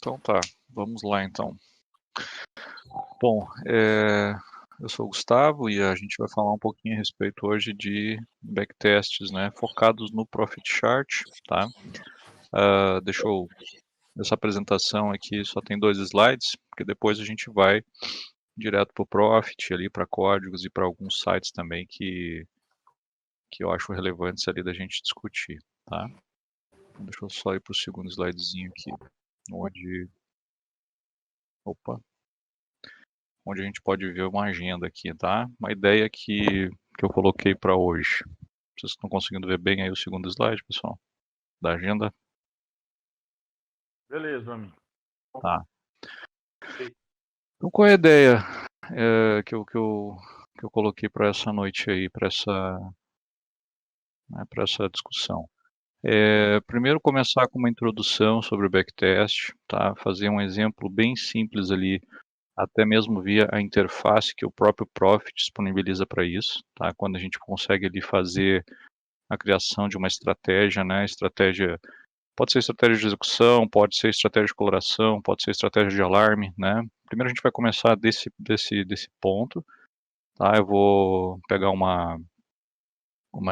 Então tá, vamos lá então. Bom, eu sou o Gustavo e a gente vai falar um pouquinho a respeito hoje de backtests, né, focados no Profit Chart, tá? Essa apresentação aqui só tem 2 slides, porque depois a gente vai direto para o Profit, ali para códigos e para alguns sites também que eu acho relevantes ali da gente discutir, tá? Deixa eu só ir para o segundo slidezinho aqui, onde a gente pode ver uma agenda aqui, tá? Uma ideia que eu coloquei para hoje. Vocês estão conseguindo ver bem aí o segundo slide, pessoal? Da agenda? Beleza, amigo. Tá. Então, qual é a ideia que eu coloquei para essa noite aí, para essa discussão? Primeiro começar com uma introdução sobre o backtest, tá? Fazer um exemplo bem simples ali, até mesmo via a interface que o próprio Profit disponibiliza para isso, tá? Quando a gente consegue ali fazer a criação de uma estratégia, né? Estratégia pode ser estratégia de execução, pode ser estratégia de coloração, pode ser estratégia de alarme, né? Primeiro a gente vai começar desse ponto, tá? Eu vou pegar uma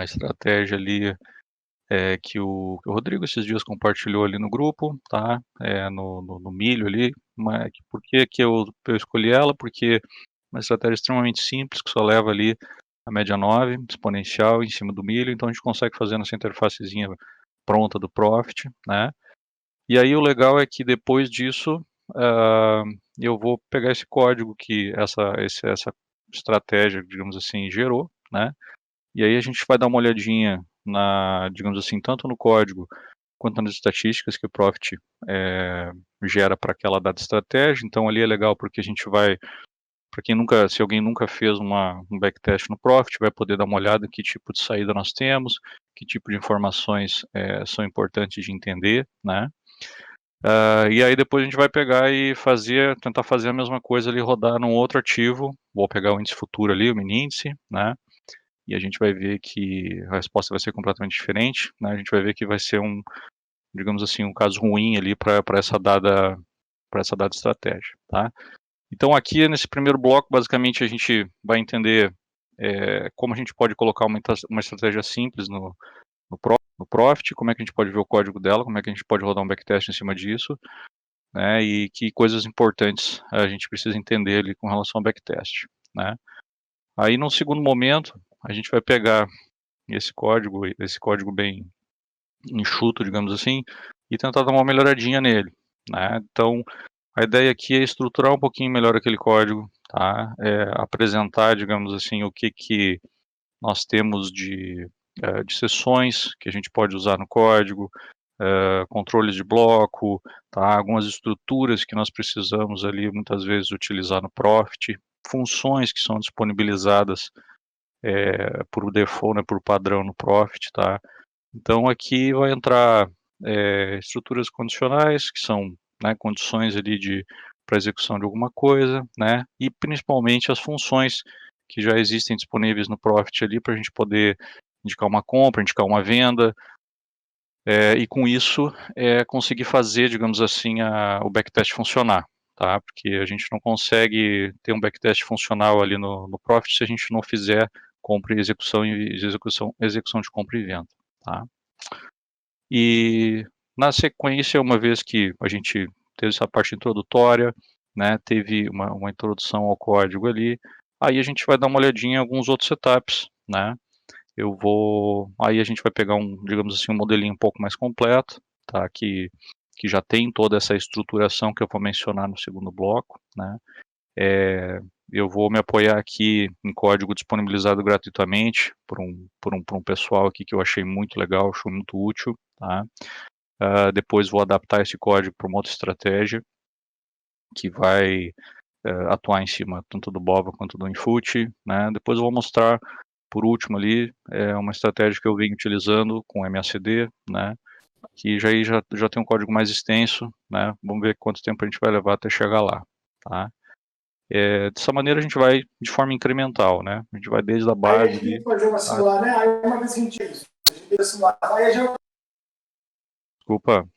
estratégia ali que o Rodrigo esses dias compartilhou ali no grupo, tá? No milho ali. Por que eu escolhi ela? Porque é uma estratégia extremamente simples, que só leva ali a média 9, exponencial, em cima do milho, então a gente consegue fazer nessa interfacezinha pronta do Profit, né? E aí o legal é que depois disso, eu vou pegar esse código que essa estratégia, digamos assim, gerou, né? E aí a gente vai dar uma olhadinha digamos assim, tanto no código quanto nas estatísticas que o Profit gera para aquela dada estratégia. Então ali é legal porque a gente vai, se alguém nunca fez um backtest no Profit, vai poder dar uma olhada em que tipo de saída nós temos, que tipo de informações são importantes de entender, né? E aí depois a gente vai pegar e tentar fazer a mesma coisa ali, rodar num outro ativo. Vou pegar o índice futuro ali, o mini índice, né? E a gente vai ver que a resposta vai ser completamente diferente, né? A gente vai ver que vai ser digamos assim, um caso ruim ali para essa dada estratégia, tá? Então aqui nesse primeiro bloco, basicamente a gente vai entender como a gente pode colocar uma estratégia simples no Profit, como é que a gente pode ver o código dela, como é que a gente pode rodar um backtest em cima disso, né? E que coisas importantes a gente precisa entender ali com relação ao backtest, né? Aí num segundo momento, a gente vai pegar esse código bem enxuto, digamos assim, e tentar dar uma melhoradinha nele, né? Então, a ideia aqui é estruturar um pouquinho melhor aquele código, tá? Apresentar, digamos assim, o que nós temos de sessões que a gente pode usar no código, controles de bloco, tá? Algumas estruturas que nós precisamos ali muitas vezes utilizar no Profit, funções que são disponibilizadas por default, né, por padrão no Profit, tá? Então aqui vai entrar estruturas condicionais, que são, né, condições ali para execução de alguma coisa, né? E principalmente as funções que já existem disponíveis no Profit ali para a gente poder indicar uma compra, indicar uma venda, e com isso conseguir fazer, digamos assim, o backtest funcionar, tá? Porque a gente não consegue ter um backtest funcional ali no Profit se a gente não fizer compra e execução de compra e venda, tá? E na sequência, uma vez que a gente teve essa parte introdutória, né, teve uma introdução ao código ali, aí a gente vai dar uma olhadinha em alguns outros setups, né? Aí a gente vai pegar digamos assim, um modelinho um pouco mais completo, tá? Que já tem toda essa estruturação que eu vou mencionar no segundo bloco, né? Eu vou me apoiar aqui em código disponibilizado gratuitamente por um pessoal aqui que eu achei muito legal, achei muito útil, tá? Depois vou adaptar esse código para uma outra estratégia que vai atuar em cima tanto do BOVA quanto do Infut, né? Depois eu vou mostrar, por último ali, uma estratégia que eu venho utilizando com MACD, né? Que já tem um código mais extenso, né? Vamos ver quanto tempo a gente vai levar até chegar lá, tá? Dessa maneira a gente vai de forma incremental, né? A gente vai desde a base. Aí a gente tem que fazer uma simular, né? Aí uma vez que a gente fez isso, a gente tem que simular. Aí já... Desculpa.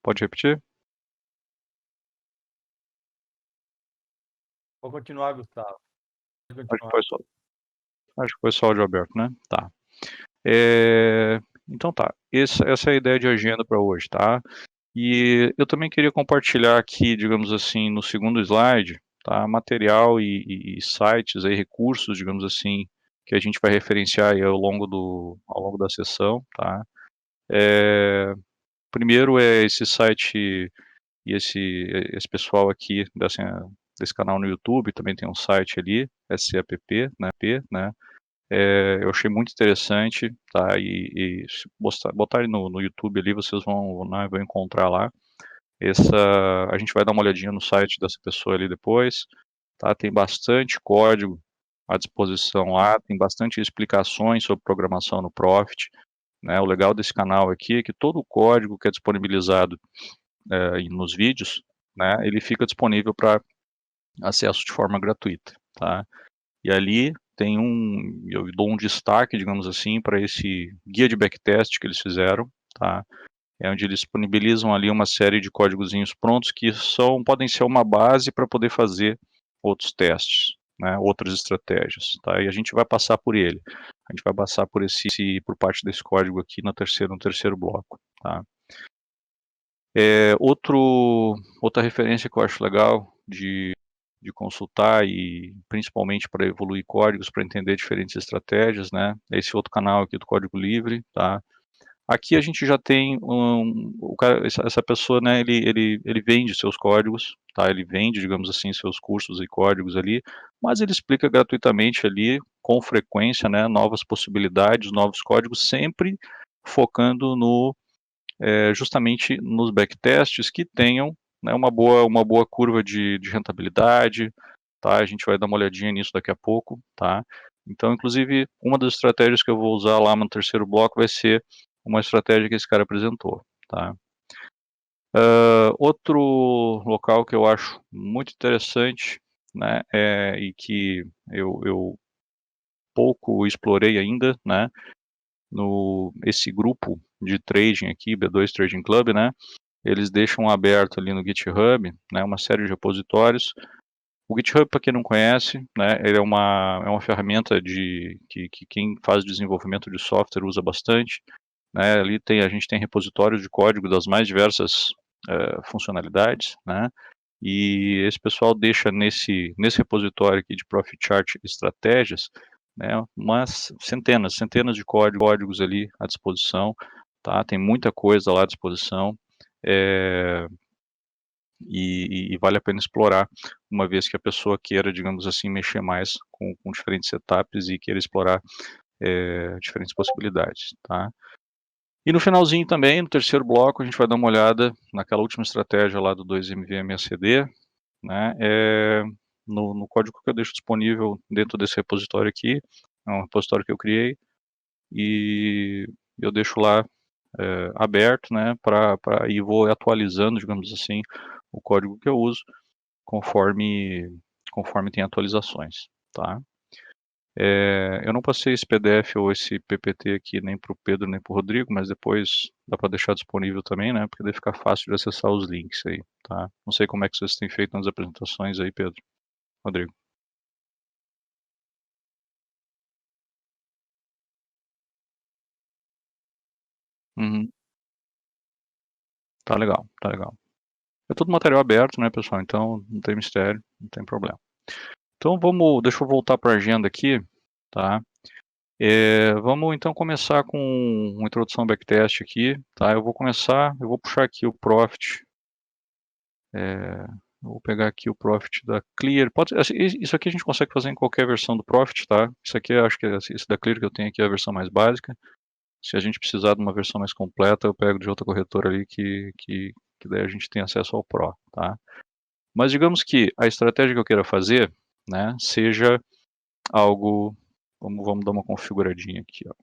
Pode repetir? Vou continuar, Gustavo. Pode Acho que continuar. foi só áudio aberto, né? Tá. Então tá, essa é a ideia de agenda para hoje, tá? E eu também queria compartilhar aqui, digamos assim, no segundo slide, tá? Material e sites aí, recursos, digamos assim, que a gente vai referenciar aí ao longo da sessão, tá? Primeiro é esse site e esse pessoal aqui desse canal no YouTube, também tem um site ali, SCAPP, né? Eu achei muito interessante, tá? E se botarem no YouTube ali, vocês vão encontrar lá. A gente vai dar uma olhadinha no site dessa pessoa ali depois, tá? Tem bastante código à disposição lá, tem bastante explicações sobre programação no Profit, né? O legal desse canal aqui é que todo o código que é disponibilizado nos vídeos, né? Ele fica disponível para acesso de forma gratuita, tá? E ali eu dou um destaque, digamos assim, para esse guia de backtest que eles fizeram, tá? É onde eles disponibilizam ali uma série de códigozinhos prontos que podem ser uma base para poder fazer outros testes, né? Outras estratégias, tá? E a gente vai passar por ele. A gente vai passar por parte desse código aqui no terceiro bloco, tá? Outra referência que eu acho legal de consultar e principalmente para evoluir códigos, para entender diferentes estratégias, né? Esse outro canal aqui do Código Livre, tá? Aqui a gente já tem essa pessoa, né? Ele vende seus códigos, tá? Ele vende, digamos assim, seus cursos e códigos ali, mas ele explica gratuitamente ali, com frequência, né? Novas possibilidades, novos códigos, sempre focando justamente nos backtests que tenham, né, uma boa curva de rentabilidade, tá? A gente vai dar uma olhadinha nisso daqui a pouco, tá? Então, inclusive, uma das estratégias que eu vou usar lá no terceiro bloco vai ser uma estratégia que esse cara apresentou, tá? Outro local que eu acho muito interessante, né, e que eu pouco explorei ainda, né, esse grupo de trading aqui, B2 Trading Club, né, eles deixam aberto ali no GitHub, né, uma série de repositórios. O GitHub, para quem não conhece, né, ele é uma ferramenta que quem faz desenvolvimento de software usa bastante, né, ali a gente tem repositórios de código das mais diversas funcionalidades, né, e esse pessoal deixa nesse repositório aqui de Profit Chart Estratégias, né, umas centenas de códigos ali à disposição, tá? Tem muita coisa lá à disposição, é, e vale a pena explorar, uma vez que a pessoa queira, digamos assim, mexer mais com diferentes setups e queira explorar diferentes possibilidades, tá? E no finalzinho também, no terceiro bloco, a gente vai dar uma olhada naquela última estratégia lá do 2MVMACD, né, no código que eu deixo disponível dentro desse repositório aqui, é um repositório que eu criei, e eu deixo lá aberto, né, e vou atualizando, digamos assim, o código que eu uso, conforme tem atualizações, tá? Eu não passei esse PDF ou esse PPT aqui nem para o Pedro nem para o Rodrigo, mas depois dá para deixar disponível também, né? Porque daí fica fácil de acessar os links aí, tá? Não sei como é que vocês têm feito nas apresentações aí, Pedro, Rodrigo. Uhum. Tá legal, tá legal. É tudo material aberto, né, pessoal? Então não tem mistério, não tem problema. Então deixa eu voltar para a agenda aqui, tá? Vamos então começar com uma introdução ao backtest aqui, tá? Eu vou puxar aqui o Profit. Eu vou pegar aqui o Profit da Clear. Isso aqui a gente consegue fazer em qualquer versão do Profit, tá? Isso aqui eu acho que esse da Clear que eu tenho aqui é a versão mais básica. Se a gente precisar de uma versão mais completa, eu pego de outra corretora ali que daí a gente tem acesso ao Pro, tá? Mas digamos que a estratégia que eu queira fazer, né, seja algo. Vamos dar uma configuradinha aqui, ó.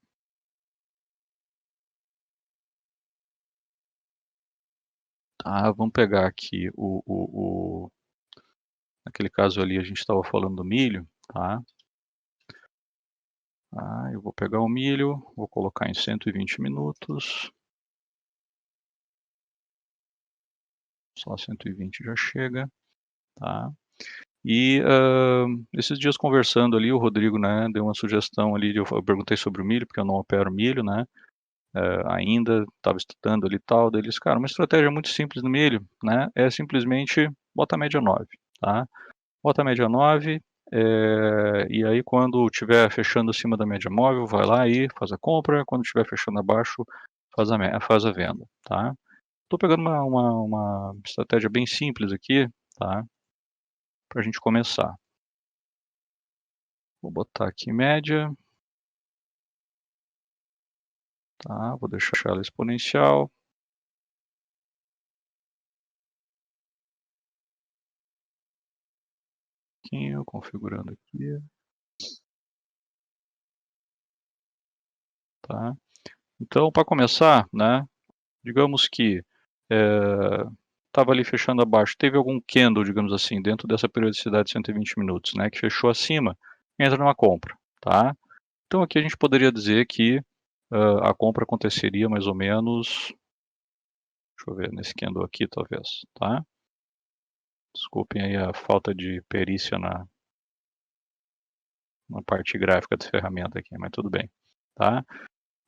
Tá, vamos pegar aqui naquele caso ali a gente estava falando do milho, tá? Eu vou pegar o milho, vou colocar em 120 minutos. Só 120 já chega, tá? E esses dias conversando ali, o Rodrigo, né, deu uma sugestão ali, eu perguntei sobre o milho, porque eu não opero milho, né, ainda, estava estudando ali e tal, daí eles, cara, uma estratégia muito simples no milho, né, é simplesmente bota a média 9, tá? Bota a média 9, e aí quando estiver fechando acima da média móvel, vai lá e faz a compra, quando estiver fechando abaixo, faz a venda, tá? Estou pegando uma estratégia bem simples aqui, tá? Para a gente começar. Vou botar aqui média. Tá, vou deixar ela exponencial. Configurando aqui. Tá? Então, para começar, né, digamos que estava ali fechando abaixo, teve algum candle, digamos assim, dentro dessa periodicidade de 120 minutos, né, que fechou acima, entra numa compra, tá? Então aqui a gente poderia dizer que a compra aconteceria mais ou menos, deixa eu ver, nesse candle aqui talvez, tá? Desculpem aí a falta de perícia na parte gráfica da ferramenta aqui, mas tudo bem, tá?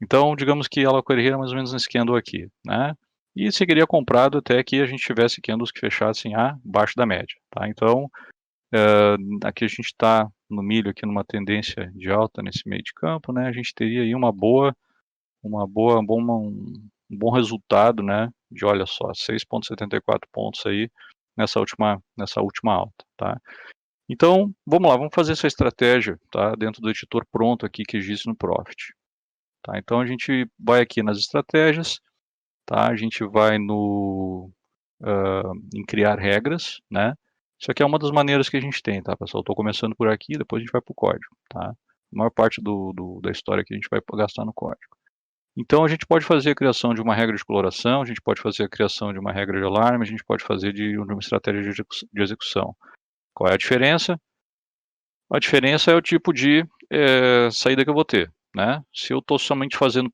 Então, digamos que ela ocorreria mais ou menos nesse candle aqui, né? E seguiria comprado até que a gente tivesse candles que fechassem abaixo da média, tá? Então, aqui a gente está no milho aqui numa tendência de alta nesse meio de campo, né? A gente teria aí um bom resultado, né? De, olha só, 6,74 pontos aí nessa última alta, tá? Então, vamos lá, vamos fazer essa estratégia, tá? Dentro do editor pronto aqui que existe no Profit. Tá? Então, a gente vai aqui nas estratégias, tá? A gente vai em criar regras, né? Isso aqui é uma das maneiras que a gente tem, tá, pessoal? Estou começando por aqui, depois a gente vai para o código, tá? A maior parte da história que a gente vai gastar no código. Então, a gente pode fazer a criação de uma regra de coloração, a gente pode fazer a criação de uma regra de alarme, a gente pode fazer de uma estratégia de execução. Qual é a diferença? A diferença é o tipo de saída que eu vou ter, né? Se eu estou somente fazendo,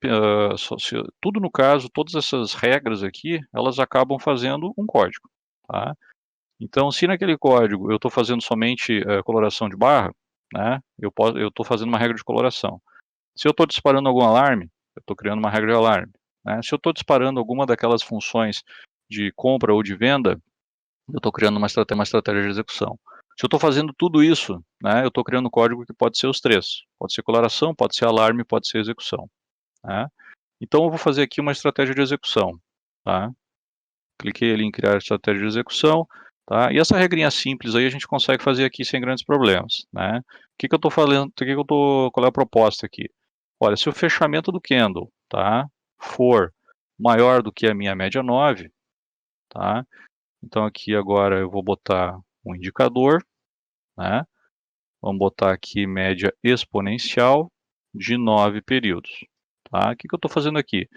tudo no caso, todas essas regras aqui, elas acabam fazendo um código, tá? Então, se naquele código eu estou fazendo somente coloração de barra, né? Eu estou fazendo uma regra de coloração. Se eu estou disparando algum alarme, eu estou criando uma regra de alarme, né? Se eu estou disparando alguma daquelas funções de compra ou de venda, eu estou criando uma estratégia de execução. Se eu estou fazendo tudo isso, né, eu estou criando um código que pode ser os três. Pode ser coloração, pode ser alarme, pode ser execução. Né? Então eu vou fazer aqui uma estratégia de execução. Tá? Cliquei ali em criar estratégia de execução. Tá? E essa regrinha simples aí a gente consegue fazer aqui sem grandes problemas. Né? O que eu estou falando? Qual é a proposta aqui? Olha, se o fechamento do candle, tá, for maior do que a minha média 9, tá? Então aqui agora eu vou botar um indicador, né? Vamos botar aqui média exponencial de 9 períodos. Tá? O que eu estou fazendo aqui?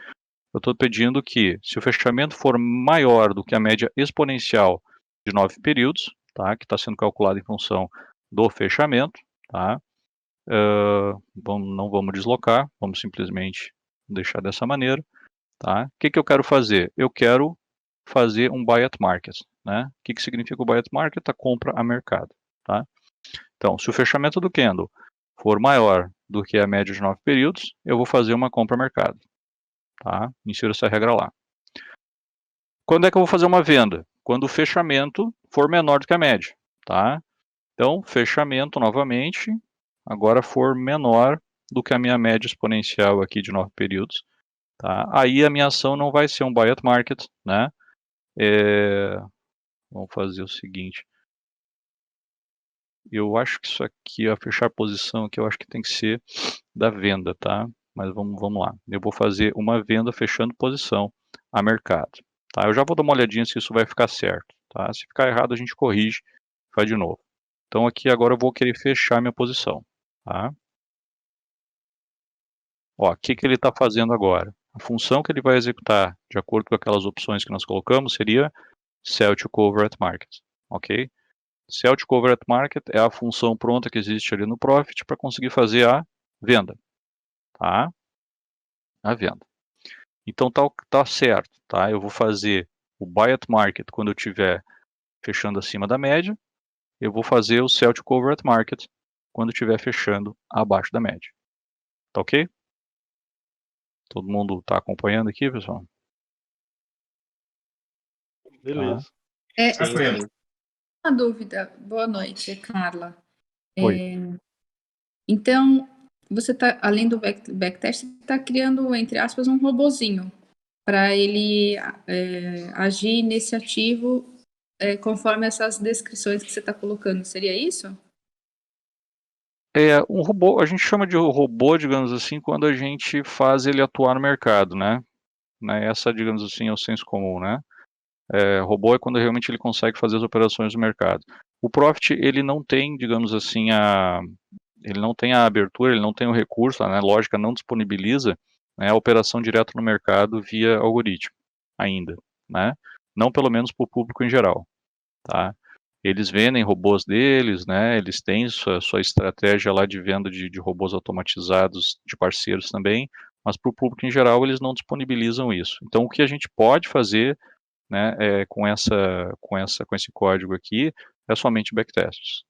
Eu estou pedindo que, se o fechamento for maior do que a média exponencial de 9 períodos, tá? Que está sendo calculado em função do fechamento, tá? Não vamos deslocar, vamos simplesmente deixar dessa maneira. Tá? O que eu quero fazer? Eu quero fazer um buy at market. Né? O que significa o buy at market? A compra a mercado. Tá? Então, se o fechamento do candle for maior do que a média de 9 períodos, eu vou fazer uma compra a mercado. Tá? Insiro essa regra lá. Quando é que eu vou fazer uma venda? Quando o fechamento for menor do que a média. Tá? Então, fechamento novamente, agora for menor do que a minha média exponencial aqui de 9 períodos. Tá? Aí a minha ação não vai ser um buy at market, né? Vamos fazer o seguinte. Eu acho que isso aqui, a fechar posição aqui, eu acho que tem que ser da venda, tá? Mas vamos lá. Eu vou fazer uma venda fechando posição a mercado. Tá? Eu já vou dar uma olhadinha se isso vai ficar certo. Tá? Se ficar errado, a gente corrige, faz de novo. Então aqui agora eu vou querer fechar minha posição. Tá? Ó, o que ele está fazendo agora? A função que ele vai executar, de acordo com aquelas opções que nós colocamos, seria Sell to Cover at Market. Ok? Sell to Cover at Market é a função pronta que existe ali no Profit para conseguir fazer a venda. Tá? A venda. Então tá certo, tá? Eu vou fazer o buy at market quando eu estiver fechando acima da média, eu vou fazer o sell to cover at market quando estiver fechando abaixo da média. Tá ok? Todo mundo está acompanhando aqui, pessoal? Beleza. Sim. Uma dúvida. Boa noite, Carla. Oi. Então, você está, além do backtest, está criando, entre aspas, um robozinho para ele agir nesse ativo conforme essas descrições que você está colocando. Seria isso? Um robô, a gente chama de robô, digamos assim, quando a gente faz ele atuar no mercado, né? Essa, digamos assim, é o senso comum, né? Robô é quando realmente ele consegue fazer as operações no mercado. O Profit, ele não tem, digamos assim, ele não tem a abertura, ele não tem o recurso, a lógica não disponibiliza, né, a operação direto no mercado via algoritmo, ainda, né? Não pelo menos para o público em geral, tá? Eles vendem robôs deles, né? Eles têm sua estratégia lá de venda de robôs automatizados de parceiros também, mas para o público em geral eles não disponibilizam isso. Então o que a gente pode fazer, né, com esse código aqui é somente backtests,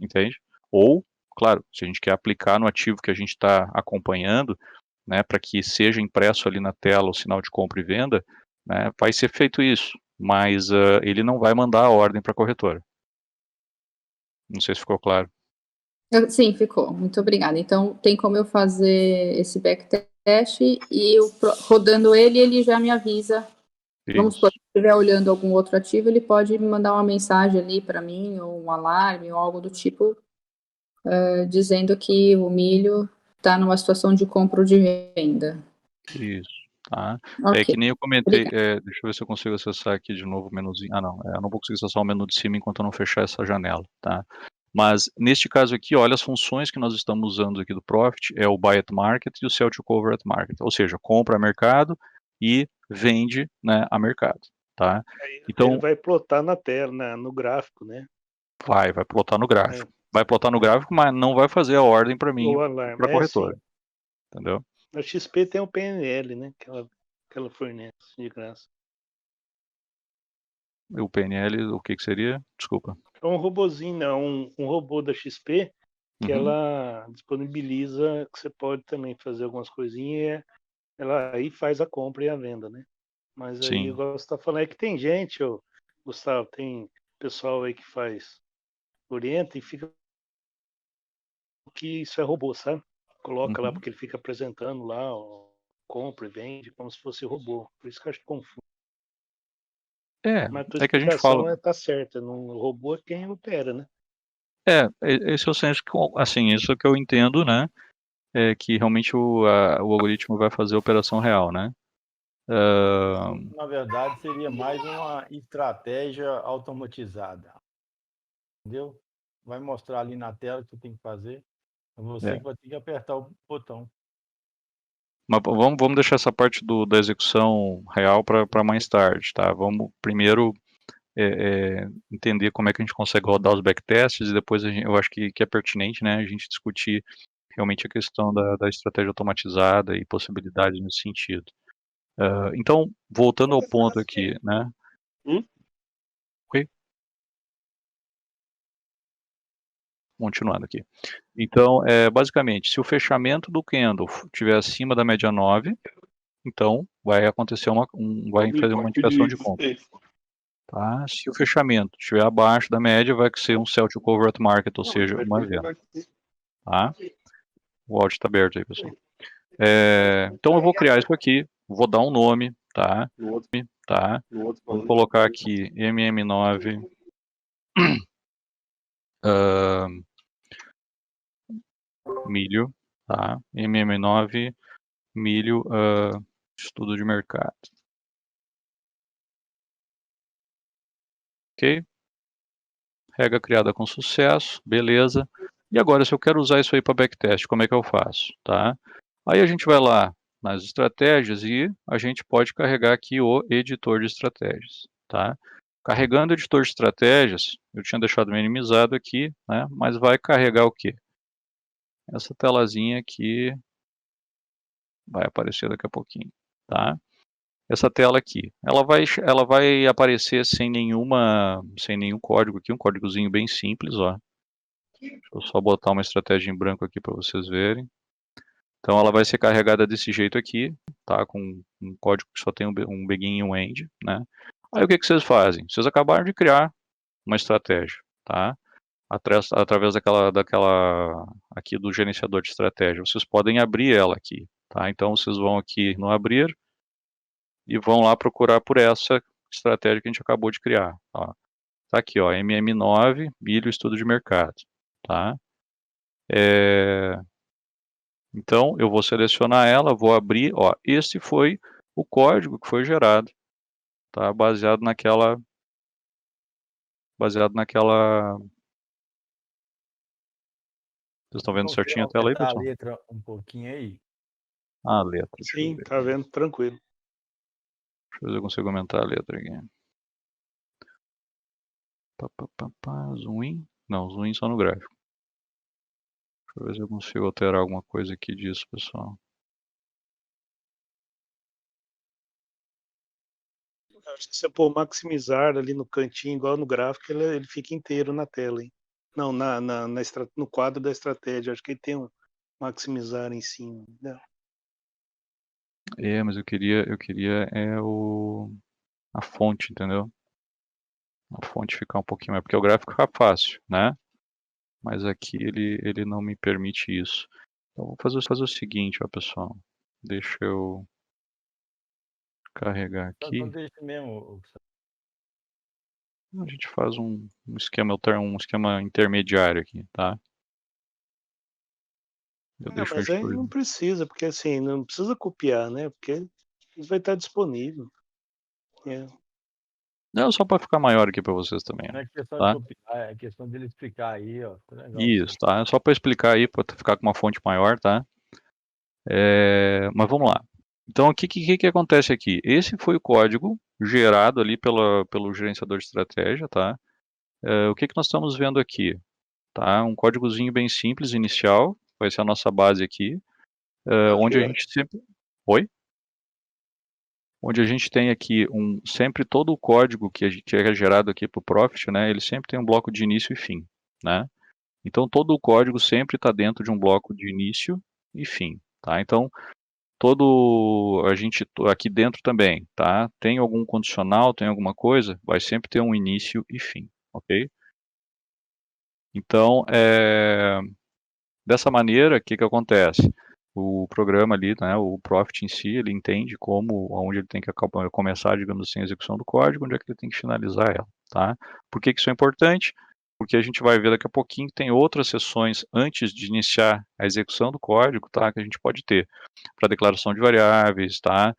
entende? Ou, claro, se a gente quer aplicar no ativo que a gente está acompanhando, né, para que seja impresso ali na tela o sinal de compra e venda, né, vai ser feito isso, mas ele não vai mandar a ordem para a corretora. Não sei se ficou claro. Sim, ficou. Muito obrigada. Então, tem como eu fazer esse backtest e rodando ele já me avisa. Vamos supor, se estiver olhando algum outro ativo, ele pode me mandar uma mensagem ali para mim, ou um alarme, ou algo do tipo, dizendo que o milho está numa situação de compra ou de venda. Isso, tá? Okay. Que nem eu comentei, deixa eu ver se eu consigo acessar aqui de novo o menuzinho. Ah, não, eu não vou conseguir acessar o menu de cima enquanto eu não fechar essa janela, tá? Mas, neste caso aqui, olha as funções que nós estamos usando aqui do Profit, é o Buy at Market e o Sell to Cover at Market, ou seja, compra a mercado e vende, né, a mercado, tá? Então, ele vai plotar na tela, no gráfico, né? Vai plotar no gráfico. Vai plotar no gráfico, mas não vai fazer a ordem para mim, para a corretora, entendeu? A XP tem o PNL, né? Que ela fornece de graça. O PNL, o que seria? Desculpa. É um robozinho, não, um robô da XP que ela disponibiliza que você pode também fazer algumas coisinhas e ela aí faz a compra e a venda, né? Mas aí, Sim. igual você tá falando, é que tem gente, Gustavo, tem pessoal aí que orienta e fica que isso é robô, sabe? Coloca lá porque ele fica apresentando lá, compra e vende como se fosse robô. Por isso que eu acho confuso. Mas a tua É que a gente fala. tá certa, no robô é quem opera, né? Esse é o senso que, assim, isso que eu entendo, né? É que realmente o algoritmo vai fazer a operação real, né? Na verdade, seria mais uma estratégia automatizada. Entendeu? Vai mostrar ali na tela o que você tem que fazer. É você que vai ter que apertar o botão. Mas vamos deixar essa parte da execução real para mais tarde, tá? Vamos primeiro entender como é que a gente consegue rodar os backtests e depois eu acho que é pertinente, né, a gente discutir realmente a questão da estratégia automatizada e possibilidades nesse sentido. Então, voltando ao ponto aqui, né? Ok? Continuando aqui. Então, basicamente, se o fechamento do candle estiver acima da média 9, então vai acontecer vai fazer uma indicação de compra. Tá? Se o fechamento estiver abaixo da média, vai ser um sell to cover at market, ou seja, uma venda. Tá? O áudio está aberto aí, pessoal. Então eu vou criar isso aqui, vou dar um nome, tá? Vou colocar aqui MM9 milho, tá? MM9 milho estudo de mercado. Ok? Regra criada com sucesso, beleza. E agora, se eu quero usar isso aí para backtest, como é que eu faço? Tá? Aí a gente vai lá nas estratégias e a gente pode carregar aqui o editor de estratégias. Tá? Carregando o editor de estratégias, eu tinha deixado minimizado aqui, né? Mas vai carregar o quê? Essa telazinha aqui vai aparecer daqui a pouquinho. Tá? essa tela aqui. Ela vai aparecer sem nenhum código aqui, um códigozinho bem simples, ó. Deixa eu só botar uma estratégia em branco aqui para vocês verem. Então ela vai ser carregada desse jeito aqui, tá? Com um código que só tem um begin e um end, né? Aí o que vocês fazem? Vocês acabaram de criar uma estratégia, tá? Através daquela aqui do gerenciador de estratégia. Vocês podem abrir ela aqui, tá? Então vocês vão aqui no abrir e vão lá procurar por essa estratégia que a gente acabou de criar, ó. Tá aqui, ó, MM9, milho, estudo de mercado, tá? Então, eu vou selecionar ela, vou abrir, ó, esse foi o código que foi gerado, tá? Baseado naquela... Vocês estão vendo certinho a tela aí, pessoal? A letra um pouquinho aí. Ah, a letra. Sim, tá vendo? Tranquilo. Deixa eu ver se eu consigo aumentar a letra aqui. Zoom in? Não, zoom in só no gráfico. Deixa eu ver se eu consigo alterar alguma coisa aqui disso, pessoal. Acho que se eu pôr maximizar ali no cantinho, igual no gráfico, ele fica inteiro na tela, hein? Não, no quadro da estratégia. Acho que ele tem um maximizar em cima. Não. Mas eu queria a fonte, entendeu? A fonte ficar um pouquinho mais, porque o gráfico fica fácil, né? Mas aqui ele não me permite isso. Então vou fazer o seguinte, ó, pessoal. Deixa eu carregar aqui. Então deixa mesmo. A gente faz um esquema intermediário aqui, tá? Mas aí não precisa, porque assim, não precisa copiar, né? Porque isso vai estar disponível. Não, só para ficar maior aqui para vocês também. Não é questão tá? de copiar, é questão dele explicar aí, ó. Tá legal, Isso, tá? É só para explicar aí, para ficar com uma fonte maior, tá? Mas vamos lá. Então, o que acontece aqui? Esse foi o código gerado ali pelo gerenciador de estratégia, tá? O que nós estamos vendo aqui? Tá? Um códigozinho bem simples, inicial, vai ser a nossa base aqui, onde a gente sempre... Oi? Onde a gente tem aqui sempre todo o código que é gerado aqui para o Profit, né? Ele sempre tem um bloco de início e fim, né? Então, todo o código sempre está dentro de um bloco de início e fim, tá? Então, aqui dentro também, tá? Tem algum condicional, tem alguma coisa, vai sempre ter um início e fim, ok? Então, dessa maneira, o que acontece? O programa ali, né, o Profit em si, ele entende onde ele tem que começar, digamos assim, a execução do código, onde é que ele tem que finalizar ela, tá? Por que isso é importante? Porque a gente vai ver daqui a pouquinho que tem outras sessões antes de iniciar a execução do código, tá? Que a gente pode ter para declaração de variáveis, tá?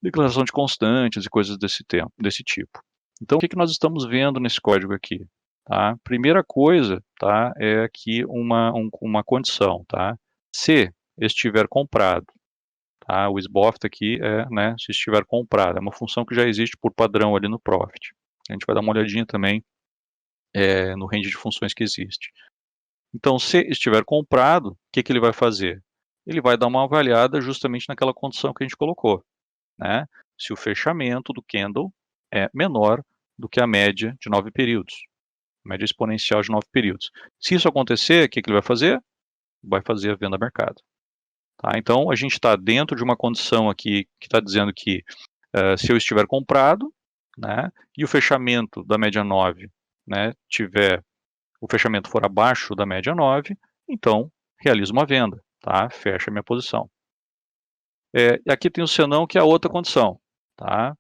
Declaração de constantes e coisas desse tipo. Então, o que nós estamos vendo nesse código aqui? Tá? Primeira coisa, tá? É aqui uma condição, tá? Se estiver comprado, tá? O SBOFT aqui né, se estiver comprado, é uma função que já existe por padrão ali no Profit. A gente vai dar uma olhadinha também no range de funções que existe. Então, se estiver comprado, o que ele vai fazer? Ele vai dar uma avaliada justamente naquela condição que a gente colocou, né? Se o fechamento do candle é menor do que a média de 9 períodos, média exponencial de 9 períodos. Se isso acontecer, o que ele vai fazer? Vai fazer a venda a mercado. Tá? Então, a gente está dentro de uma condição aqui que está dizendo que se eu estiver comprado, né, e o fechamento da média 9, né, o fechamento for abaixo da média 9, então realizo uma venda, tá? Fecha a minha posição. Aqui tem o senão, que é a outra condição, tá?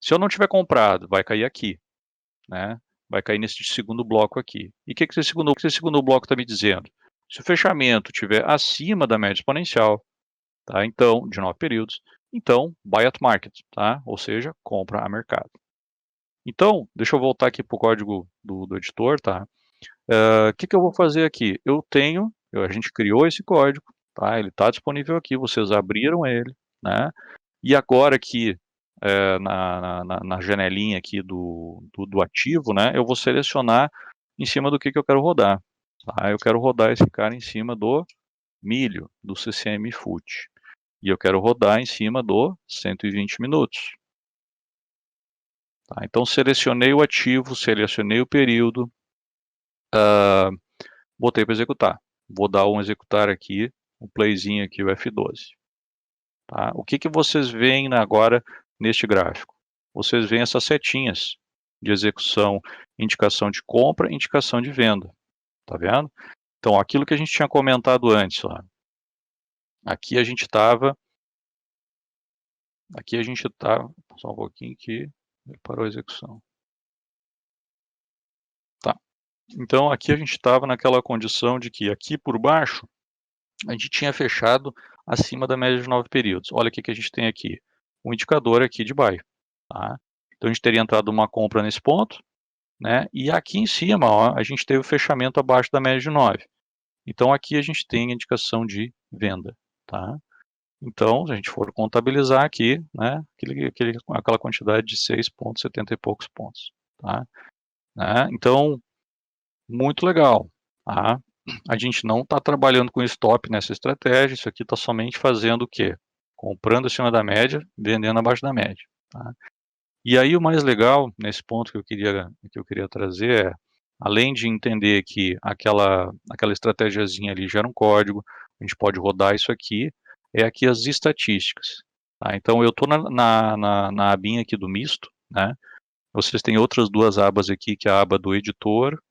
Se eu não tiver comprado, vai cair aqui, né? Vai cair nesse segundo bloco aqui. E o que esse segundo bloco está me dizendo? Se o fechamento estiver acima da média exponencial, tá? Então, de 9 períodos, então, buy at market, tá? Ou seja, compra a mercado. Então, deixa eu voltar aqui para o código do editor, tá? O que eu vou fazer aqui? A gente criou esse código, tá? Ele está disponível aqui, vocês abriram ele, né? E agora aqui, na janelinha aqui do ativo, né? Eu vou selecionar em cima do que eu quero rodar. Tá? Eu quero rodar esse cara em cima do milho, do CCM Food. E eu quero rodar em cima do 120 minutos. Tá? Então, selecionei o ativo, selecionei o período, botei para executar. Vou dar um executar aqui, um playzinho aqui, o F12. Tá? O que vocês veem agora neste gráfico? Vocês veem essas setinhas de execução, indicação de compra, indicação de venda. Tá vendo? Então, aquilo que a gente tinha comentado antes, lá. Aqui a gente estava, só um pouquinho que parou a execução. Tá. Então, aqui a gente estava naquela condição de que aqui por baixo, a gente tinha fechado acima da média de 9 períodos. Olha o que a gente tem aqui. Um indicador aqui de buy. Tá? Então, a gente teria entrado uma compra nesse ponto, né? E aqui em cima, ó, a gente teve o fechamento abaixo da média de 9. Então, aqui a gente tem a indicação de venda. Tá? Então, se a gente for contabilizar aqui, né, aquela quantidade de 6,70 e poucos pontos. Tá? Né? Então, muito legal. Tá? A gente não está trabalhando com stop nessa estratégia, isso aqui está somente fazendo o quê? Comprando acima da média, vendendo abaixo da média. Tá? E aí o mais legal, nesse ponto que eu queria trazer é, além de entender que aquela estratégiazinha ali gera um código, a gente pode rodar isso aqui, é aqui as estatísticas. Tá? Então eu estou na abinha aqui do misto, né? Vocês têm outras duas abas aqui, que é a aba do editor,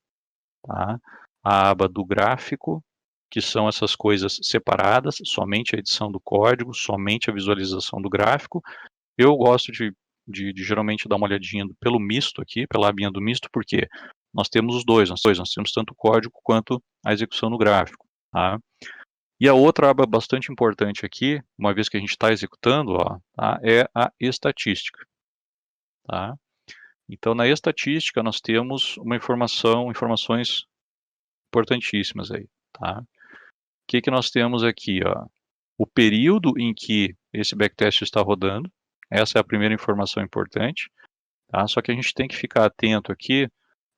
tá? A aba do gráfico, que são essas coisas separadas, somente a edição do código, somente a visualização do gráfico. Eu gosto de geralmente dar uma olhadinha pelo misto aqui, pela abinha do misto, porque nós temos os dois, nós temos tanto o código quanto a execução no gráfico. Tá? E a outra aba bastante importante aqui, uma vez que a gente está executando, ó, tá? É a estatística. Tá? Então, na estatística, nós temos informações importantíssimas aí. Tá? O que nós temos aqui? Ó? O período em que esse backtest está rodando, essa é a primeira informação importante. Tá? Só que a gente tem que ficar atento aqui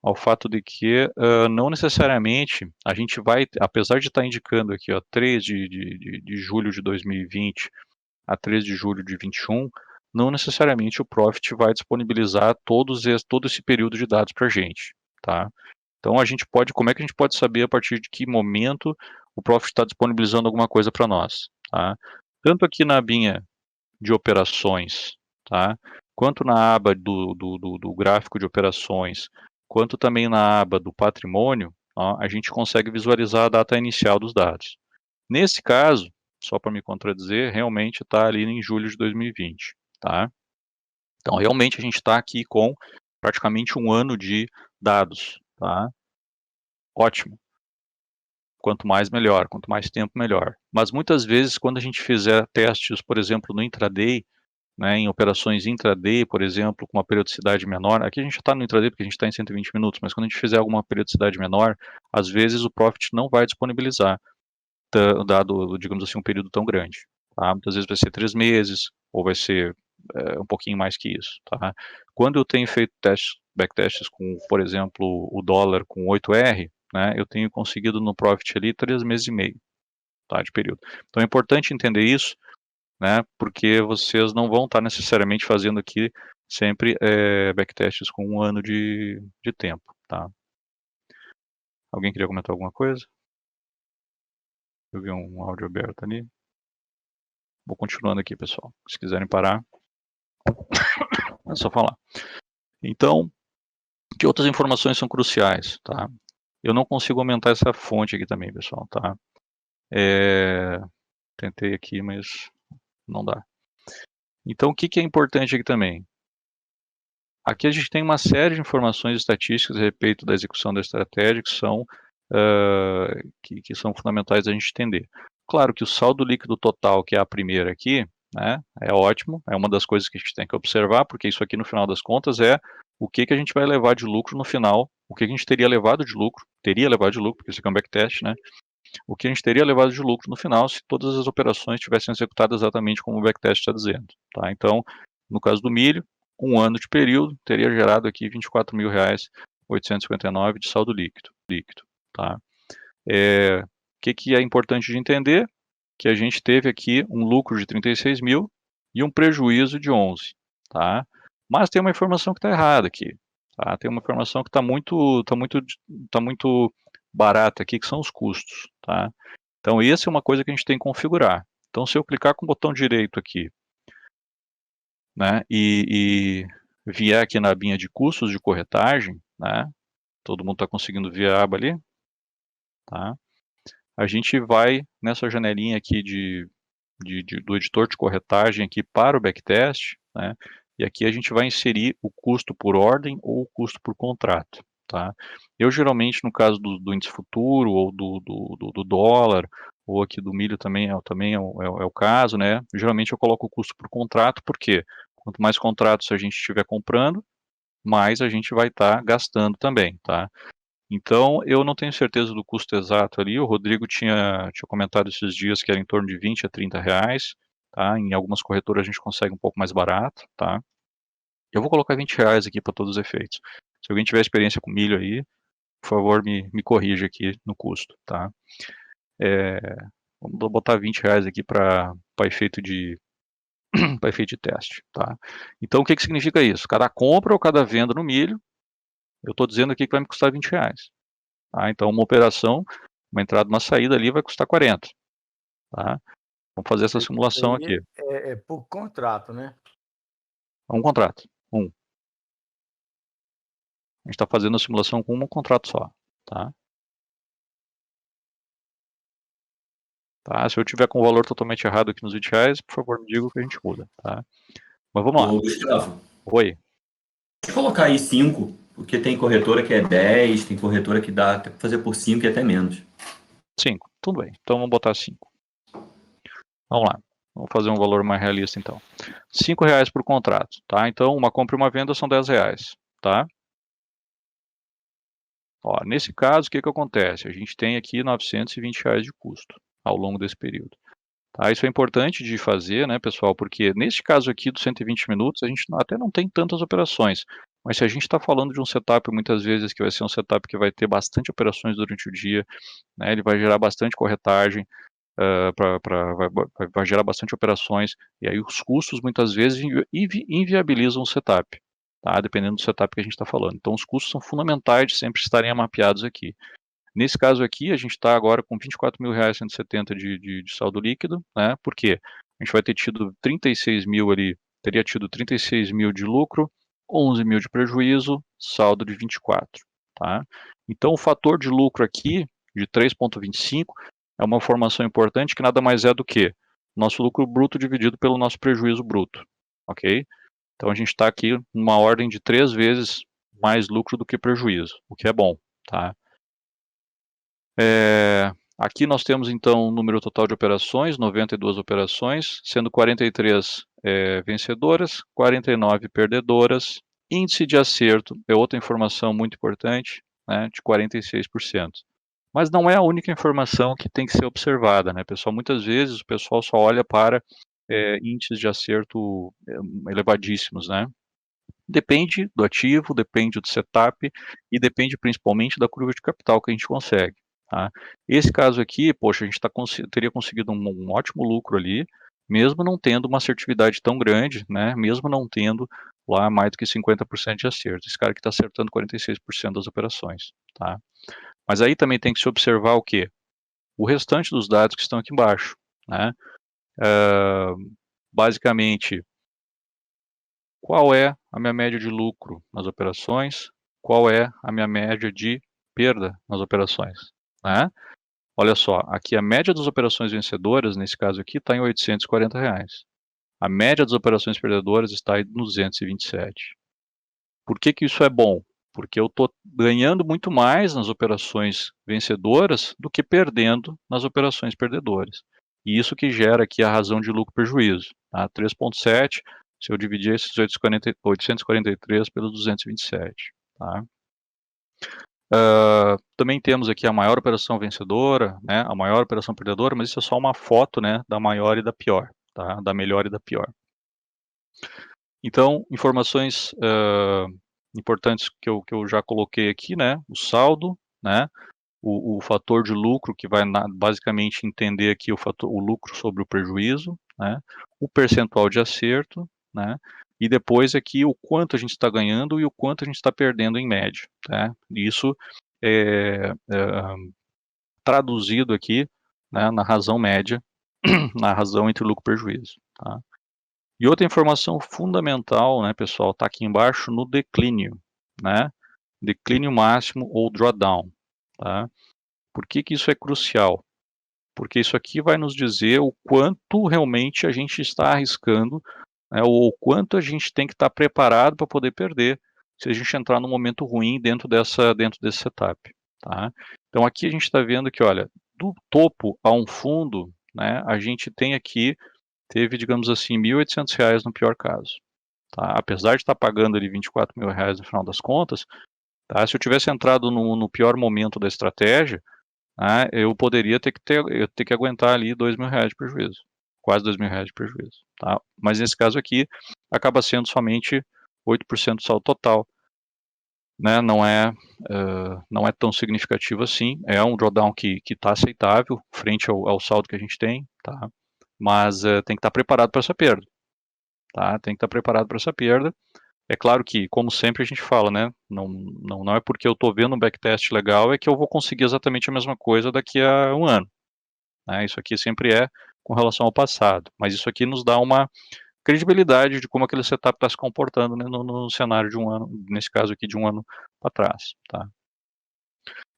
ao fato de que não necessariamente a gente vai, apesar de estar indicando aqui, ó, 3 de julho de 2020 a 3 de julho de 21, não necessariamente o Profit vai disponibilizar todo esse período de dados para a gente. Tá? Então como é que a gente pode saber a partir de que momento o Profit está disponibilizando alguma coisa para nós? Tá? Tanto aqui na abinha de operações, tá? Quanto na aba do gráfico de operações, quanto também na aba do patrimônio, ó, a gente consegue visualizar a data inicial dos dados. Nesse caso, só para me contradizer, realmente está ali em julho de 2020. Tá? Então, realmente a gente está aqui com praticamente um ano de dados. Tá? Ótimo. Quanto mais, melhor. Quanto mais tempo, melhor. Mas muitas vezes, quando a gente fizer testes, por exemplo, no intraday, né, em operações intraday, por exemplo, com uma periodicidade menor, aqui a gente está no intraday porque a gente está em 120 minutos, mas quando a gente fizer alguma periodicidade menor, às vezes o Profit não vai disponibilizar, dado, digamos assim, um período tão grande. Tá? Muitas vezes vai ser 3 meses, ou vai ser um pouquinho mais que isso. Tá? Quando eu tenho feito backtests com, por exemplo, o dólar com 8R, né, eu tenho conseguido no Profit ali 3 meses e meio, tá, de período. Então é importante entender isso, né, porque vocês não vão estar necessariamente fazendo aqui sempre backtests com um ano de tempo. Tá? Alguém queria comentar alguma coisa? Eu vi um áudio aberto ali. Vou continuando aqui, pessoal. Se quiserem parar, é só falar. Então, que outras informações são cruciais? Tá? Eu não consigo aumentar essa fonte aqui também, pessoal. Tá? Tentei aqui, mas não dá. Então, o que é importante aqui também? Aqui a gente tem uma série de informações estatísticas a respeito da execução da estratégia que são fundamentais a gente entender. Claro que o saldo líquido total, que é a primeira aqui, né, é ótimo, é uma das coisas que a gente tem que observar, porque isso aqui no final das contas é o que a gente vai levar de lucro no final, o que a gente teria levado de lucro, porque isso aqui é um backtest, né, o que a gente teria levado de lucro no final se todas as operações tivessem executado exatamente como o backtest está dizendo. Tá? Então, no caso do milho, um ano de período teria gerado aqui R$ 24.859 de saldo líquido. Tá? O que é importante de entender? que a gente teve aqui um lucro de 36 mil e um prejuízo de 11, tá? Mas tem uma informação que está errada aqui, tá? Tem uma informação que está muito barata aqui, que são os custos, tá? Então, essa é uma coisa que a gente tem que configurar. Então, se eu clicar com o botão direito aqui, né, e vier aqui na abinha de custos de corretagem, né, todo mundo está conseguindo ver a aba ali, tá? A gente vai nessa janelinha aqui do editor de corretagem aqui para o backtest, né, e aqui a gente vai inserir o custo por ordem ou o custo por contrato, tá? Eu geralmente, no caso do índice futuro ou do dólar, ou aqui do milho também é o caso, né? Geralmente eu coloco o custo por contrato, porque quanto mais contratos a gente estiver comprando, mais a gente vai estar gastando também, tá? Então, eu não tenho certeza do custo exato ali, o Rodrigo tinha comentado esses dias que era em torno de 20 a 30 reais, tá? Em algumas corretoras a gente consegue um pouco mais barato, tá? Eu vou colocar 20 reais aqui para todos os efeitos. Se alguém tiver experiência com milho aí, por favor, me corrija aqui no custo, tá? Vamos botar 20 reais aqui para efeito de para efeito de teste, tá? Então, o que significa isso? Cada compra ou cada venda no milho, eu estou dizendo aqui que vai me custar 20 reais. Tá? Então, uma operação, uma entrada e uma saída ali vai custar 40. Tá? Vamos fazer essa simulação aqui. É por contrato, né? Um contrato. Um. A gente está fazendo a simulação com um contrato só. Tá? Tá? Se eu tiver com o valor totalmente errado aqui nos 20 reais, por favor, me diga que a gente muda. Tá? Mas vamos lá. Ô, Gustavo. Oi. Pode colocar aí 5, porque tem corretora que é 10, tem corretora que dá até fazer por 5 e até menos. 5. Tudo bem. Então vamos botar 5. Vamos lá. Vamos fazer um valor mais realista então. 5 reais por contrato. Tá? Então, uma compra e uma venda são 10 reais. Tá? Ó, nesse caso, o que acontece? A gente tem aqui 920 reais de custo ao longo desse período. Tá? Isso é importante de fazer, né, pessoal, porque neste caso aqui dos 120 minutos, a gente até não tem tantas operações, mas se a gente está falando de um setup, muitas vezes, que vai ser um setup que vai ter bastante operações durante o dia, né, ele vai gerar bastante corretagem, vai gerar bastante operações, e aí os custos, muitas vezes, inviabilizam o setup, tá? Dependendo do setup que a gente está falando. Então, os custos são fundamentais de sempre estarem mapeados aqui. Nesse caso aqui, a gente está agora com R$ 24.170 de saldo líquido, né? Por quê? A gente vai ter tido 36 mil ali, teria tido 36 mil de lucro, 11 mil de prejuízo, saldo de 24, tá? Então, o fator de lucro aqui, de 3,25, é uma informação importante que nada mais é do que nosso lucro bruto dividido pelo nosso prejuízo bruto, ok? Então, a gente está aqui numa ordem de 3 vezes mais lucro do que prejuízo, o que é bom, tá? Aqui nós temos então o número total de operações, 92 operações, sendo 43 vencedoras, 49 perdedoras. Índice de acerto é outra informação muito importante, né, de 46%. Mas não é a única informação que tem que ser observada, né, pessoal? Muitas vezes o pessoal só olha para índices de acerto elevadíssimos, né? Depende do ativo, depende do setup e depende principalmente da curva de capital que a gente consegue. Tá? Esse caso aqui, poxa, a gente teria conseguido um ótimo lucro ali, mesmo não tendo uma assertividade tão grande, né? Mesmo não tendo lá mais do que 50% de acerto. Esse cara que está acertando 46% das operações. Tá? Mas aí também tem que se observar o quê? O restante dos dados que estão aqui embaixo. Né? Basicamente, qual é a minha média de lucro nas operações, qual é a minha média de perda nas operações, né? Olha só, aqui a média das operações vencedoras, nesse caso aqui, está em R$ 840. A média das operações perdedoras está em 227. Por que isso é bom? Porque eu estou ganhando muito mais nas operações vencedoras do que perdendo nas operações perdedoras. E isso que gera aqui a razão de lucro-prejuízo. Tá? 3,7, se eu dividir esses 843 pelos 227. Tá? Também temos aqui a maior operação vencedora, né, a maior operação perdedora, mas isso é só uma foto, né, da maior e da pior, tá? Da melhor e da pior. Então, informações importantes que eu já coloquei aqui, né, o saldo, né, o fator de lucro, que vai basicamente entender aqui o lucro sobre o prejuízo, né? O percentual de acerto, né? E depois aqui o quanto a gente está ganhando e o quanto a gente está perdendo em média, tá? Isso é traduzido aqui, né, na razão média, na razão entre lucro e prejuízo, tá? E outra informação fundamental, né, pessoal, está aqui embaixo no declínio, né? Declínio máximo ou drawdown, tá? Por que que isso é crucial? Porque isso aqui vai nos dizer o quanto realmente a gente está arriscando, né, ou o quanto a gente tem que estar preparado para poder perder se a gente entrar num momento ruim dentro desse setup, tá? Então aqui a gente está vendo que, olha, do topo a um fundo, né, a gente tem aqui, teve, digamos assim, R$ 1.800 no pior caso, tá? Apesar de estar pagando ali R$ 24.000 no final das contas, tá? Se eu tivesse entrado no pior momento da estratégia, eu poderia ter que aguentar ali R$ 2.000 de prejuízo, quase R$ 2.000 de prejuízo, tá? Mas nesse caso aqui, acaba sendo somente 8% do saldo total, né? Não é tão significativo assim, é um drawdown que está aceitável frente ao saldo que a gente tem, tá? Mas tem que estar preparado para essa perda, tá? Tem que estar preparado para essa perda. É claro que, como sempre a gente fala, né? Não é porque eu estou vendo um backtest legal é que eu vou conseguir exatamente a mesma coisa daqui a um ano, né? Isso aqui sempre é com relação ao passado, mas isso aqui nos dá uma credibilidade de como aquele setup está se comportando, né, no cenário de um ano, nesse caso aqui de um ano para trás, tá?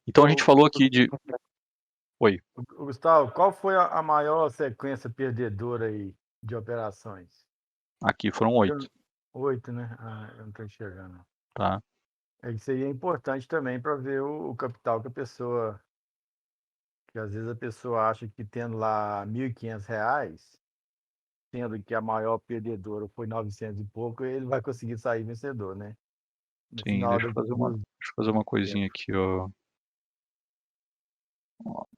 Então a gente falou aqui de... Oi. Gustavo, qual foi a maior sequência perdedora aí de operações? Aqui foram 8. 8, né? Eu não estou enxergando. Tá. Isso aí é importante também para ver o capital que a pessoa... Que às vezes a pessoa acha que tendo lá R$ 1.500, sendo que a maior perdedora foi 900 e pouco, ele vai conseguir sair vencedor, né? No Sim, final deixa eu fazer uma coisinha aqui, ó.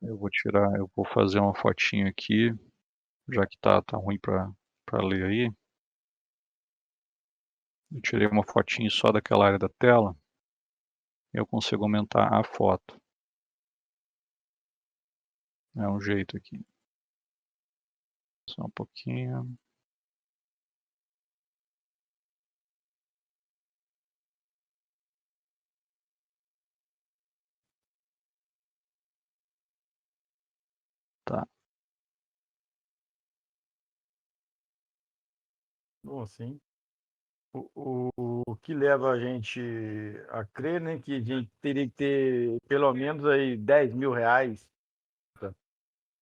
Eu vou fazer uma fotinho aqui, já que tá ruim para ler aí. Eu tirei uma fotinho só daquela área da tela. Eu consigo aumentar a foto. É um jeito aqui. Só um pouquinho. Tá. Bom, sim. O que leva a gente a crer, né, que a gente teria que ter pelo menos aí R$ 10.000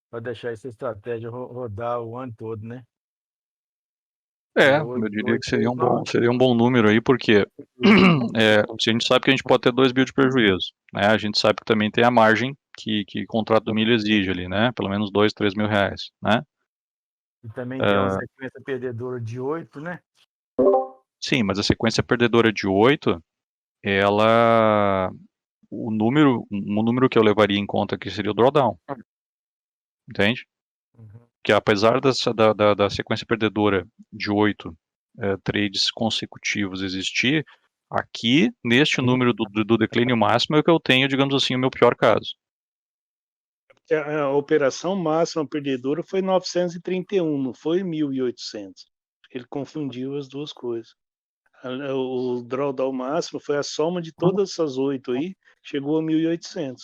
para deixar essa estratégia rodar o ano todo, né? Eu diria que seria um bom número aí, porque se a gente sabe que a gente pode ter 2.000 de prejuízo, né? A gente sabe que também tem a margem que o contrato do milho exige ali, né? Pelo menos R$ 2.000, R$ 3.000, né? E também tem uma sequência perdedora de 8, né? Sim, mas a sequência perdedora de 8, um número que eu levaria em conta aqui seria o drawdown, entende? Uhum. Que apesar da sequência perdedora de 8 trades consecutivos existir, aqui, neste número do declínio máximo, é o que eu tenho, digamos assim, o meu pior caso. A operação máxima perdedora foi 931, não foi 1.800. Ele confundiu as duas coisas. O drawdown máximo foi a soma de todas essas 8 aí, chegou a 1.800.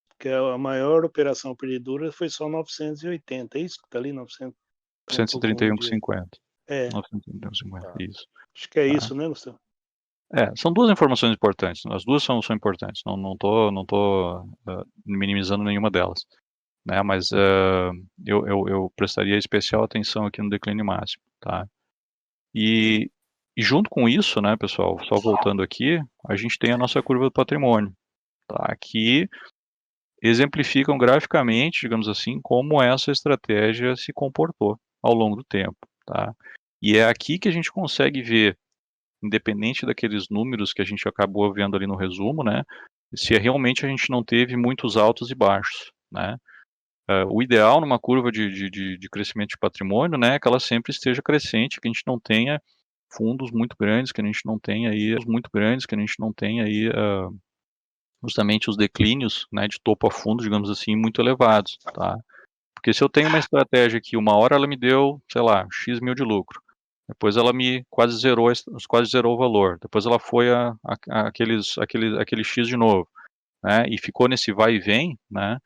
Porque a maior operação perdedora foi só 980. É isso que está ali? 900, 131,50. É. 931,50, isso. Acho que é isso, né, Gustavo? São duas informações importantes. As duas são importantes. Não tô minimizando nenhuma delas, né? Mas eu prestaria especial atenção aqui no declínio máximo, tá? E junto com isso, né, pessoal, só voltando aqui, a gente tem a nossa curva do patrimônio, tá? Que exemplificam graficamente, digamos assim, como essa estratégia se comportou ao longo do tempo, tá? E é aqui que a gente consegue ver, independente daqueles números que a gente acabou vendo ali no resumo, né, se realmente a gente não teve muitos altos e baixos, né? O ideal numa curva de crescimento de patrimônio, né, é que ela sempre esteja crescente, que a gente não tenha fundos muito grandes, que a gente não tenha aí justamente os declínios, né, de topo a fundo, digamos assim, muito elevados, tá? Porque se eu tenho uma estratégia que uma hora ela me deu, sei lá, X mil de lucro, depois ela me quase zerou o valor, depois ela foi aquele X de novo, né, e ficou nesse vai e vem, né,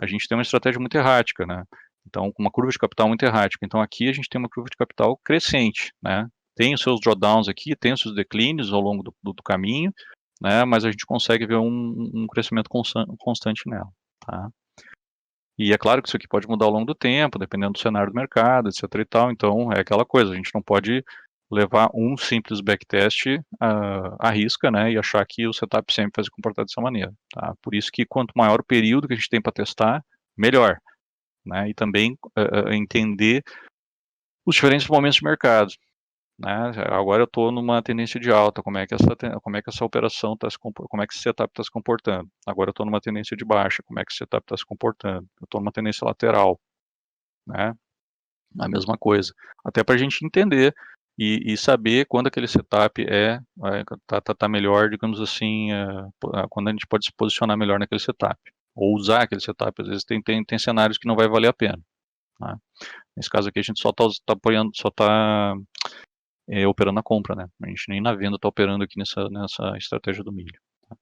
a gente tem uma estratégia muito errática, né, então com uma curva de capital muito errática. Então aqui a gente tem uma curva de capital crescente, né, tem os seus drawdowns aqui, tem os seus declínios ao longo do caminho, né, mas a gente consegue ver um crescimento constante nela, tá? E é claro que isso aqui pode mudar ao longo do tempo, dependendo do cenário do mercado, etc e tal, então é aquela coisa, a gente não pode levar um simples backtest à risca, né, e achar que o setup sempre vai se comportar dessa maneira, tá? Por isso que quanto maior o período que a gente tem para testar, melhor, né, e também entender os diferentes momentos de mercado, né? Agora eu estou numa tendência de alta, como é que essa operação como é que esse setup está se comportando? Agora eu estou numa tendência de baixa, como é que esse setup está se comportando? Eu estou numa tendência lateral, né? A mesma coisa. Até para a gente entender e saber quando aquele setup tá melhor, digamos assim, quando a gente pode se posicionar melhor naquele setup. Ou usar aquele setup, às vezes tem cenários que não vai valer a pena, né? Nesse caso aqui a gente só está apoiando, só está operando na compra, né? A gente nem na venda está operando aqui nessa estratégia do milho. Tá?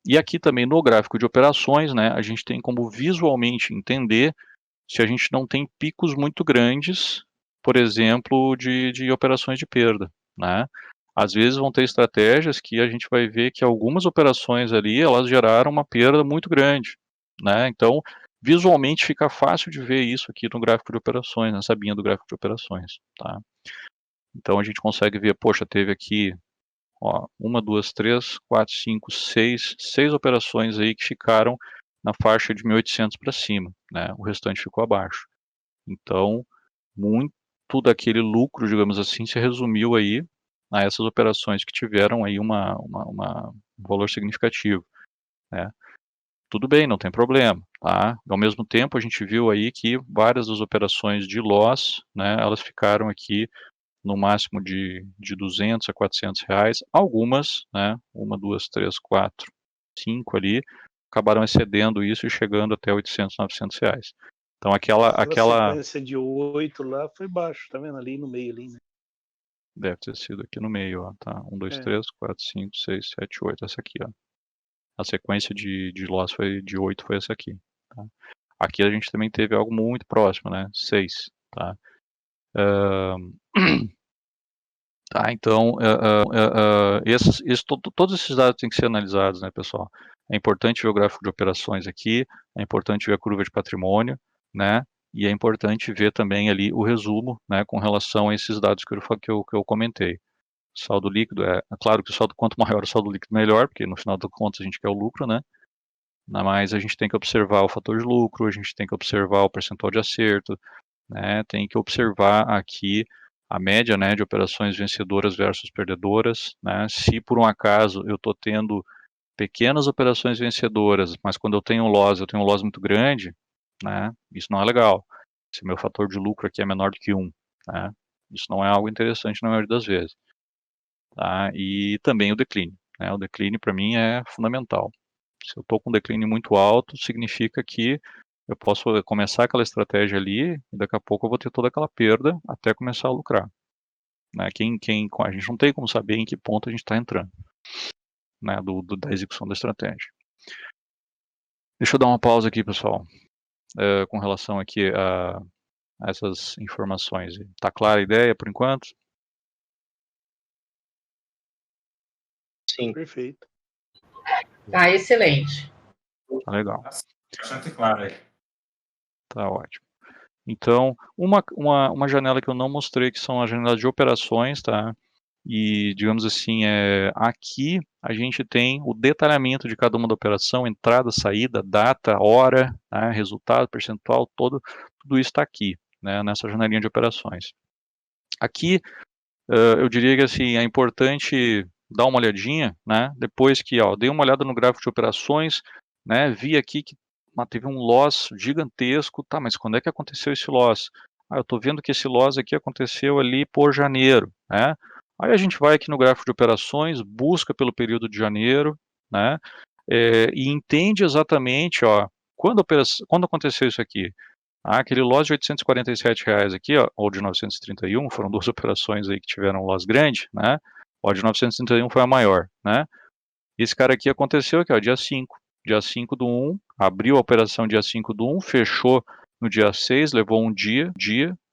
E aqui também no gráfico de operações, né, a gente tem como visualmente entender se a gente não tem picos muito grandes, por exemplo, de operações de perda, né? Às vezes vão ter estratégias que a gente vai ver que algumas operações ali, elas geraram uma perda muito grande, né? Então, visualmente fica fácil de ver isso aqui no gráfico de operações, nessa linha do gráfico de operações, tá? Então a gente consegue ver, poxa, teve aqui, ó, 1, 2, 3, 4, 5, 6 operações aí que ficaram na faixa de 1.800 para cima, né? O restante ficou abaixo. Então, muito daquele lucro, digamos assim, se resumiu aí a essas operações que tiveram aí um valor significativo, né? Tudo bem, não tem problema, tá? Ao mesmo tempo, a gente viu aí que várias das operações de loss, né, elas ficaram aqui no máximo de 200 a 400 reais, algumas, né, 1, 2, 3, 4, 5 ali, acabaram excedendo isso e chegando até 800, 900 reais. Então aquela sequência de 8 lá foi baixo, tá vendo? Ali no meio, ali, né? Deve ter sido aqui no meio, ó, tá? 1, 2, 3, 4, 5, 6, 7, 8, essa aqui, ó. A sequência de loss foi de 8, foi essa aqui, tá? Aqui a gente também teve algo muito próximo, né? 6, tá? Tá, então, todos esses dados têm que ser analisados, né, pessoal? É importante ver o gráfico de operações aqui, é importante ver a curva de patrimônio, né? E é importante ver também ali o resumo, né, com relação a esses dados que eu comentei. Saldo líquido, é claro que quanto maior o saldo líquido, melhor, porque no final das contas a gente quer o lucro, né? Mas a gente tem que observar o fator de lucro, a gente tem que observar o percentual de acerto, né? Tem que observar aqui a média, né, de operações vencedoras versus perdedoras, né? Se por um acaso eu estou tendo pequenas operações vencedoras, mas quando eu tenho um loss muito grande, né? Isso não é legal. Se meu fator de lucro aqui é menor do que 1, né? Isso não é algo interessante na maioria das vezes, tá? E também o declínio, né? O declínio para mim é fundamental. Se eu estou com um declínio muito alto, significa que eu posso começar aquela estratégia ali e daqui a pouco eu vou ter toda aquela perda até começar a lucrar, né? A gente não tem como saber em que ponto a gente está entrando, né? Da execução da estratégia. Deixa eu dar uma pausa aqui, pessoal, com relação aqui a essas informações. Tá clara a ideia por enquanto? Sim. Perfeito. Tá excelente. Tá legal. Bastante claro aí. Tá ótimo. Então, uma janela que eu não mostrei, que são as janelas de operações, tá? E, digamos assim, aqui a gente tem o detalhamento de cada uma da operação, entrada, saída, data, hora, né, resultado, percentual, tudo isso está aqui, né, nessa janelinha de operações. Aqui, eu diria que assim, é importante dar uma olhadinha, né, depois que, ó, dei uma olhada no gráfico de operações, né, vi aqui que teve um loss gigantesco, tá, mas quando é que aconteceu esse loss? Eu estou vendo que esse loss aqui aconteceu ali por janeiro, né? Aí a gente vai aqui no gráfico de operações, busca pelo período de janeiro, né? E entende exatamente, ó, quando aconteceu isso aqui, aquele loss de R$847 aqui, ó, ou de 931, foram duas operações aí que tiveram loss grande, né? O de 931 foi a maior, né? Esse cara aqui aconteceu aqui, ó, dia 5 do 1, abriu a operação dia 5 do 1, fechou no dia 6, levou um dia,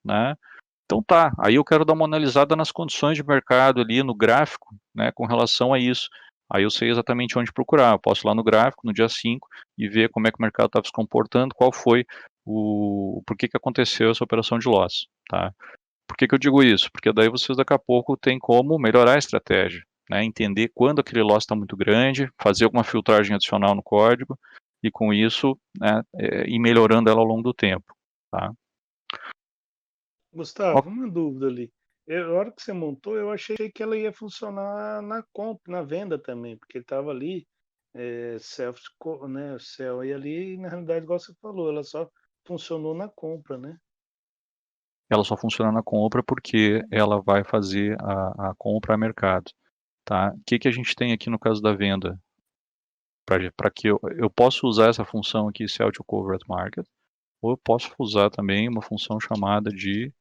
né? Então tá, aí eu quero dar uma analisada nas condições de mercado ali no gráfico, né, com relação a isso. Aí eu sei exatamente onde procurar. Eu posso ir lá no gráfico, no dia 5, e ver como é que o mercado estava se comportando, qual foi por que aconteceu essa operação de loss, tá? Por que eu digo isso? Porque daí vocês daqui a pouco tem como melhorar a estratégia, né? Entender quando aquele loss está muito grande, fazer alguma filtragem adicional no código, e com isso, né, ir melhorando ela ao longo do tempo, tá? Gustavo, uma dúvida ali. A hora que você montou, eu achei que ela ia funcionar na compra, na venda também, porque estava ali né, cell, e ali, na realidade, igual você falou, ela só funcionou na compra, né? Ela só funciona na compra porque ela vai fazer a compra a mercado, tá? O que a gente tem aqui no caso da venda? Para que eu possa usar essa função aqui, Sell to Cover at Market, ou eu posso usar também uma função chamada de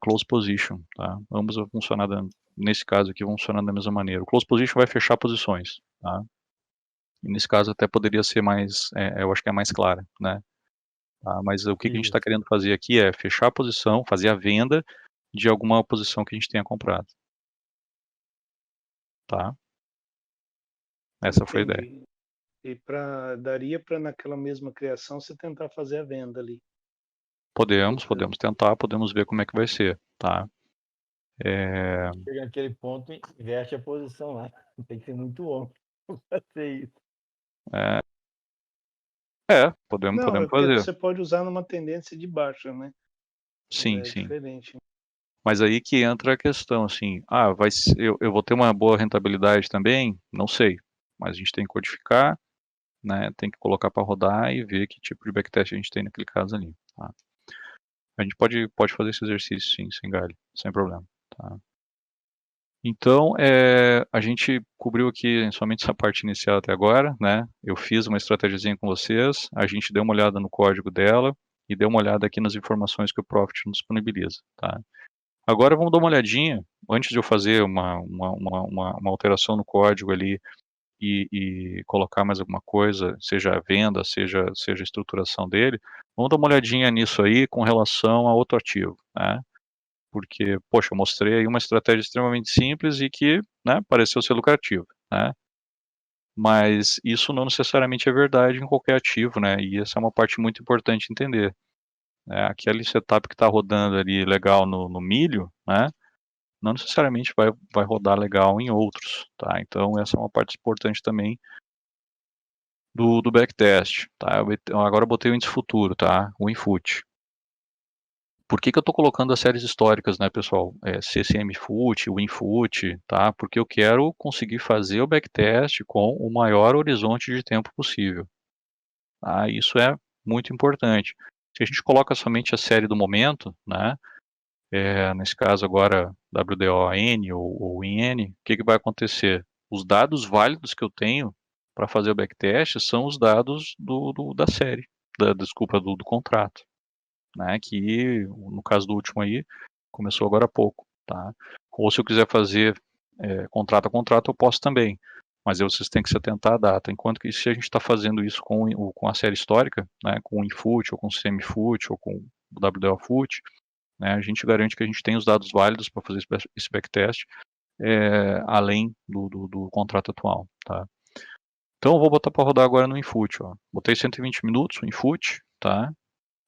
Close Position, tá? Ambas vão funcionar, nesse caso aqui, vão funcionar da mesma maneira. O Close Position vai fechar posições, tá? E nesse caso até poderia ser mais, eu acho que é mais clara, né? Tá? Mas o que a gente está querendo fazer aqui é fechar a posição, fazer a venda de alguma posição que a gente tenha comprado. Tá? Essa foi a ideia. Entendi. E daria para naquela mesma criação você tentar fazer a venda ali. Podemos tentar, podemos ver como é que vai ser, tá? Chega naquele ponto e inverte a posição lá. Tem que ser muito homem para fazer isso. Podemos Não, é porque fazer. você pode usar numa tendência de baixa, né? Sim, É sim. diferente. Mas aí que entra a questão, assim, eu vou ter uma boa rentabilidade também? Não sei. Mas a gente tem que codificar, né? Tem que colocar para rodar e ver que tipo de backtest a gente tem naquele caso ali, tá? A gente pode fazer esse exercício sim, sem galho, sem problema, tá? Então, a gente cobriu aqui somente essa parte inicial até agora, né? Eu fiz uma estratégiazinha com vocês, a gente deu uma olhada no código dela e deu uma olhada aqui nas informações que o Profit nos disponibiliza, tá? Agora vamos dar uma olhadinha, antes de eu fazer uma alteração no código ali e colocar mais alguma coisa, seja a venda, seja a estruturação dele, vamos dar uma olhadinha nisso aí com relação a outro ativo, né? Porque, poxa, eu mostrei aí uma estratégia extremamente simples e que, né, pareceu ser lucrativa, né? Mas isso não necessariamente é verdade em qualquer ativo, né? E essa é uma parte muito importante entender, né? Aquele setup que está rodando ali legal no milho, né? Não necessariamente vai rodar legal em outros, tá? Então essa é uma parte importante também do backtest, tá? Agora eu botei o índice futuro, tá? O Infut. Por que eu estou colocando as séries históricas, né, pessoal? CCM Foot, WinFoot, tá? Porque eu quero conseguir fazer o backtest com o maior horizonte de tempo possível. Tá? Isso é muito importante. Se a gente coloca somente a série do momento, né? Nesse caso agora WDON ou IN, o que vai acontecer? Os dados válidos que eu tenho para fazer o backtest são os dados da série, desculpa, do contrato, né? Que no caso do último aí começou agora há pouco, tá? Ou se eu quiser fazer contrato a contrato, eu posso também, mas aí vocês têm que se atentar à data. Enquanto que se a gente está fazendo isso com a série histórica, né? Com o InFoot ou com o CMFoot ou com o WDOFoot, né, a gente garante que a gente tem os dados válidos para fazer esse backtest, além do contrato atual, tá? Então eu vou botar para rodar agora no Infut, ó. Botei 120 minutos o Infut, tá?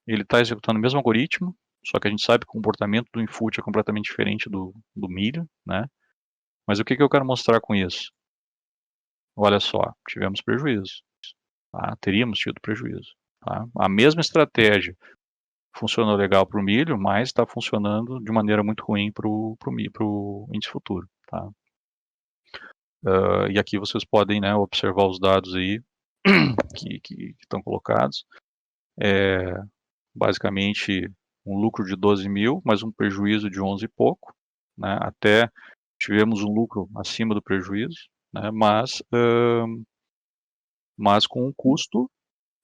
Ele está executando o mesmo algoritmo, só que a gente sabe que o comportamento do Infut é completamente diferente do milho, né? Mas o que eu quero mostrar com isso? Olha só, tivemos prejuízo, tá? Teríamos tido prejuízo, tá? A mesma estratégia funcionou legal para o milho, mas está funcionando de maneira muito ruim para o índice futuro, tá? E aqui vocês podem, né, observar os dados aí que estão colocados. Basicamente um lucro de 12 mil, mas um prejuízo de 11 e pouco, né? Até tivemos um lucro acima do prejuízo, né? Mas com um custo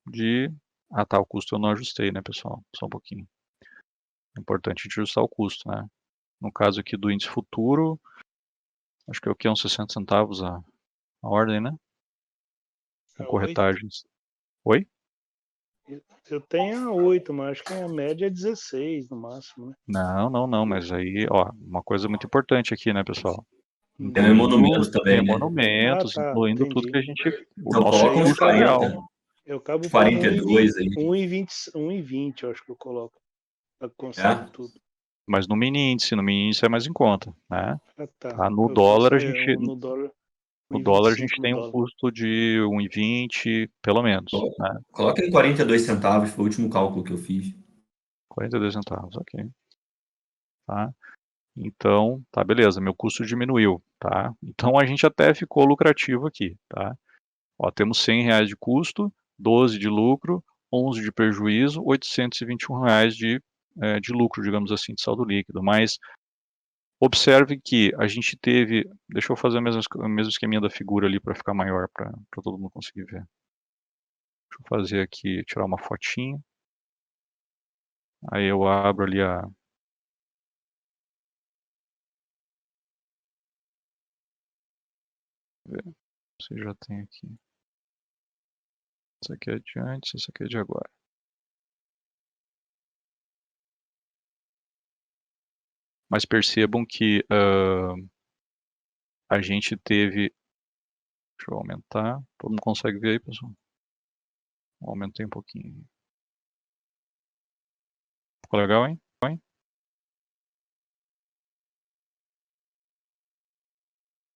de... Ah, tá, o custo eu não ajustei, né, pessoal? Só um pouquinho. É importante a gente ajustar o custo, né? No caso aqui do índice futuro, acho que é o que? Uns 60 centavos a ordem, né? Com corretagens. Oi? Eu tenho a 8, mas acho que a média é 16 no máximo, né? Não, mas aí, ó, uma coisa muito importante aqui, né, pessoal? Tem emolumentos também, né? Emolumentos, incluindo tudo que a entendi. gente... O Então nosso coloca uns custo real. 40. Eu acabo 42 aí. 1,20, eu acho que eu coloco. Eu consigo tudo. Mas no mini índice é mais em conta, né? Ah, tá. Tá? No Eu dólar faço, a gente... no dólar, No dólar a gente 1,25 no tem um dólar. custo de 1,20, pelo menos, né? Coloca em 42 centavos, foi o último cálculo que eu fiz. 42 centavos, ok. Tá? Então, tá, beleza, meu custo diminuiu, tá? Então a gente até ficou lucrativo aqui, tá? Ó, temos R$100 de custo, 12 de lucro, 11 de prejuízo, R$821 de lucro, digamos assim, de saldo líquido. Mas observe que a gente teve... Deixa eu fazer o mesmo esqueminha da figura ali para ficar maior, para todo mundo conseguir ver. Deixa eu fazer aqui, tirar uma fotinha. Aí eu abro ali a... Você já tem aqui. Isso aqui é de antes, isso aqui é de agora. Mas percebam que a gente teve... Deixa eu aumentar. Todo mundo consegue ver aí, pessoal? Aumentei um pouquinho. Ficou legal, hein?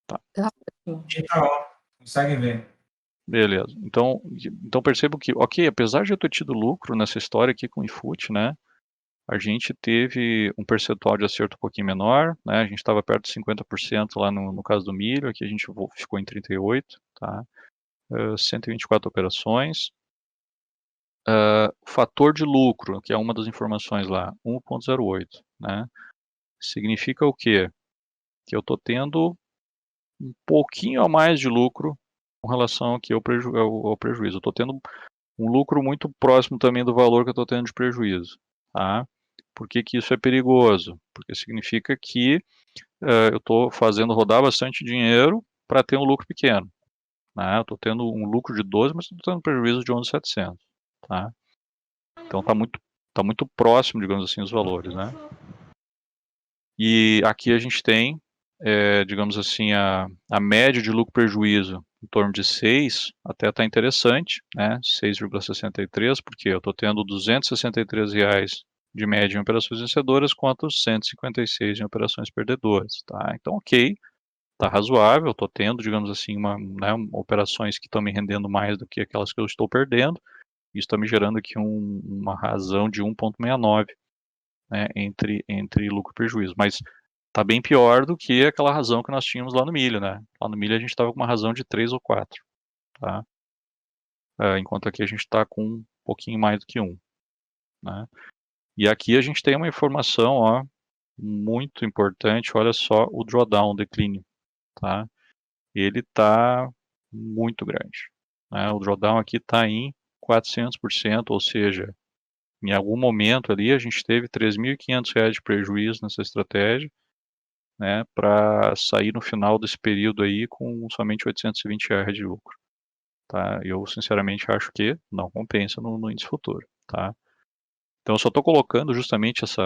Tá. Tá ó, consegue ver. Beleza. Então percebo que, ok, apesar de eu ter tido lucro nessa história aqui com o iFood, né? A gente teve um percentual de acerto um pouquinho menor, né? A gente estava perto de 50% lá no caso do milho, aqui a gente ficou em 38%, tá? 124 operações. Fator de lucro, que é uma das informações lá, 1,08, né? Significa o quê? Que eu estou tendo um pouquinho a mais de lucro com relação aqui ao prejuízo. Eu estou tendo um lucro muito próximo também do valor que eu estou tendo de prejuízo, tá? Por que que isso é perigoso? Porque significa que eu estou fazendo rodar bastante dinheiro para ter um lucro pequeno, né? Eu estou tendo um lucro de 12, mas estou tendo um prejuízo de 11.700, tá? Então tá muito próximo, digamos assim, os valores, né? E aqui a gente tem, digamos assim, a média de lucro-prejuízo em torno de 6, até está interessante, né? 6,63, porque eu estou tendo R$263 de média em operações vencedoras contra os 156 em operações perdedoras, tá? Então, ok, tá razoável, estou tendo, digamos assim, operações que estão me rendendo mais do que aquelas que eu estou perdendo. Isso está me gerando aqui uma razão de 1,69, né, entre lucro e prejuízo. Mas está bem pior do que aquela razão que nós tínhamos lá no milho, né? Lá no milho a gente estava com uma razão de 3 ou 4, tá? Enquanto aqui a gente está com um pouquinho mais do que 1, né? E aqui a gente tem uma informação, ó, muito importante, olha só o drawdown, o declínio, tá? Ele está muito grande, né? O drawdown aqui está em 400%, ou seja, em algum momento ali a gente teve R$3.500 de prejuízo nessa estratégia, né, para sair no final desse período aí com somente R$820 de lucro, tá? Eu sinceramente acho que não compensa no índice futuro, tá? Então eu só estou colocando justamente esse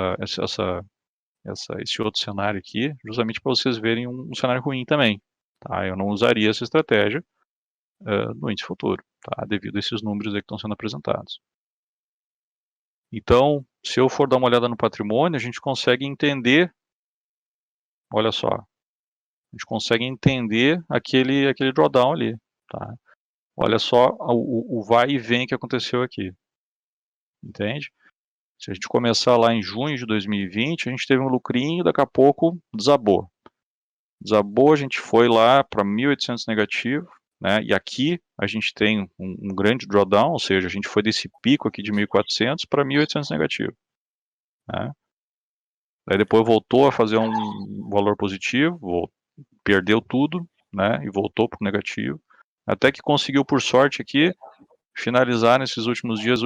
outro cenário aqui, justamente para vocês verem um cenário ruim também, tá? Eu não usaria essa estratégia no índice futuro, tá? Devido a esses números aí que estão sendo apresentados. Então, se eu for dar uma olhada no patrimônio, a gente consegue entender, olha só, a gente consegue entender aquele drawdown ali, tá? Olha só o vai e vem que aconteceu aqui, entende? Se a gente começar lá em junho de 2020, a gente teve um lucrinho, daqui a pouco desabou. Desabou, a gente foi lá para 1.800 negativo, né? E aqui a gente tem um grande drawdown, ou seja, a gente foi desse pico aqui de 1.400 para 1.800 negativo, né? Aí depois voltou a fazer um valor positivo, perdeu tudo, né, e voltou para o negativo, até que conseguiu, por sorte aqui, finalizar nesses últimos dias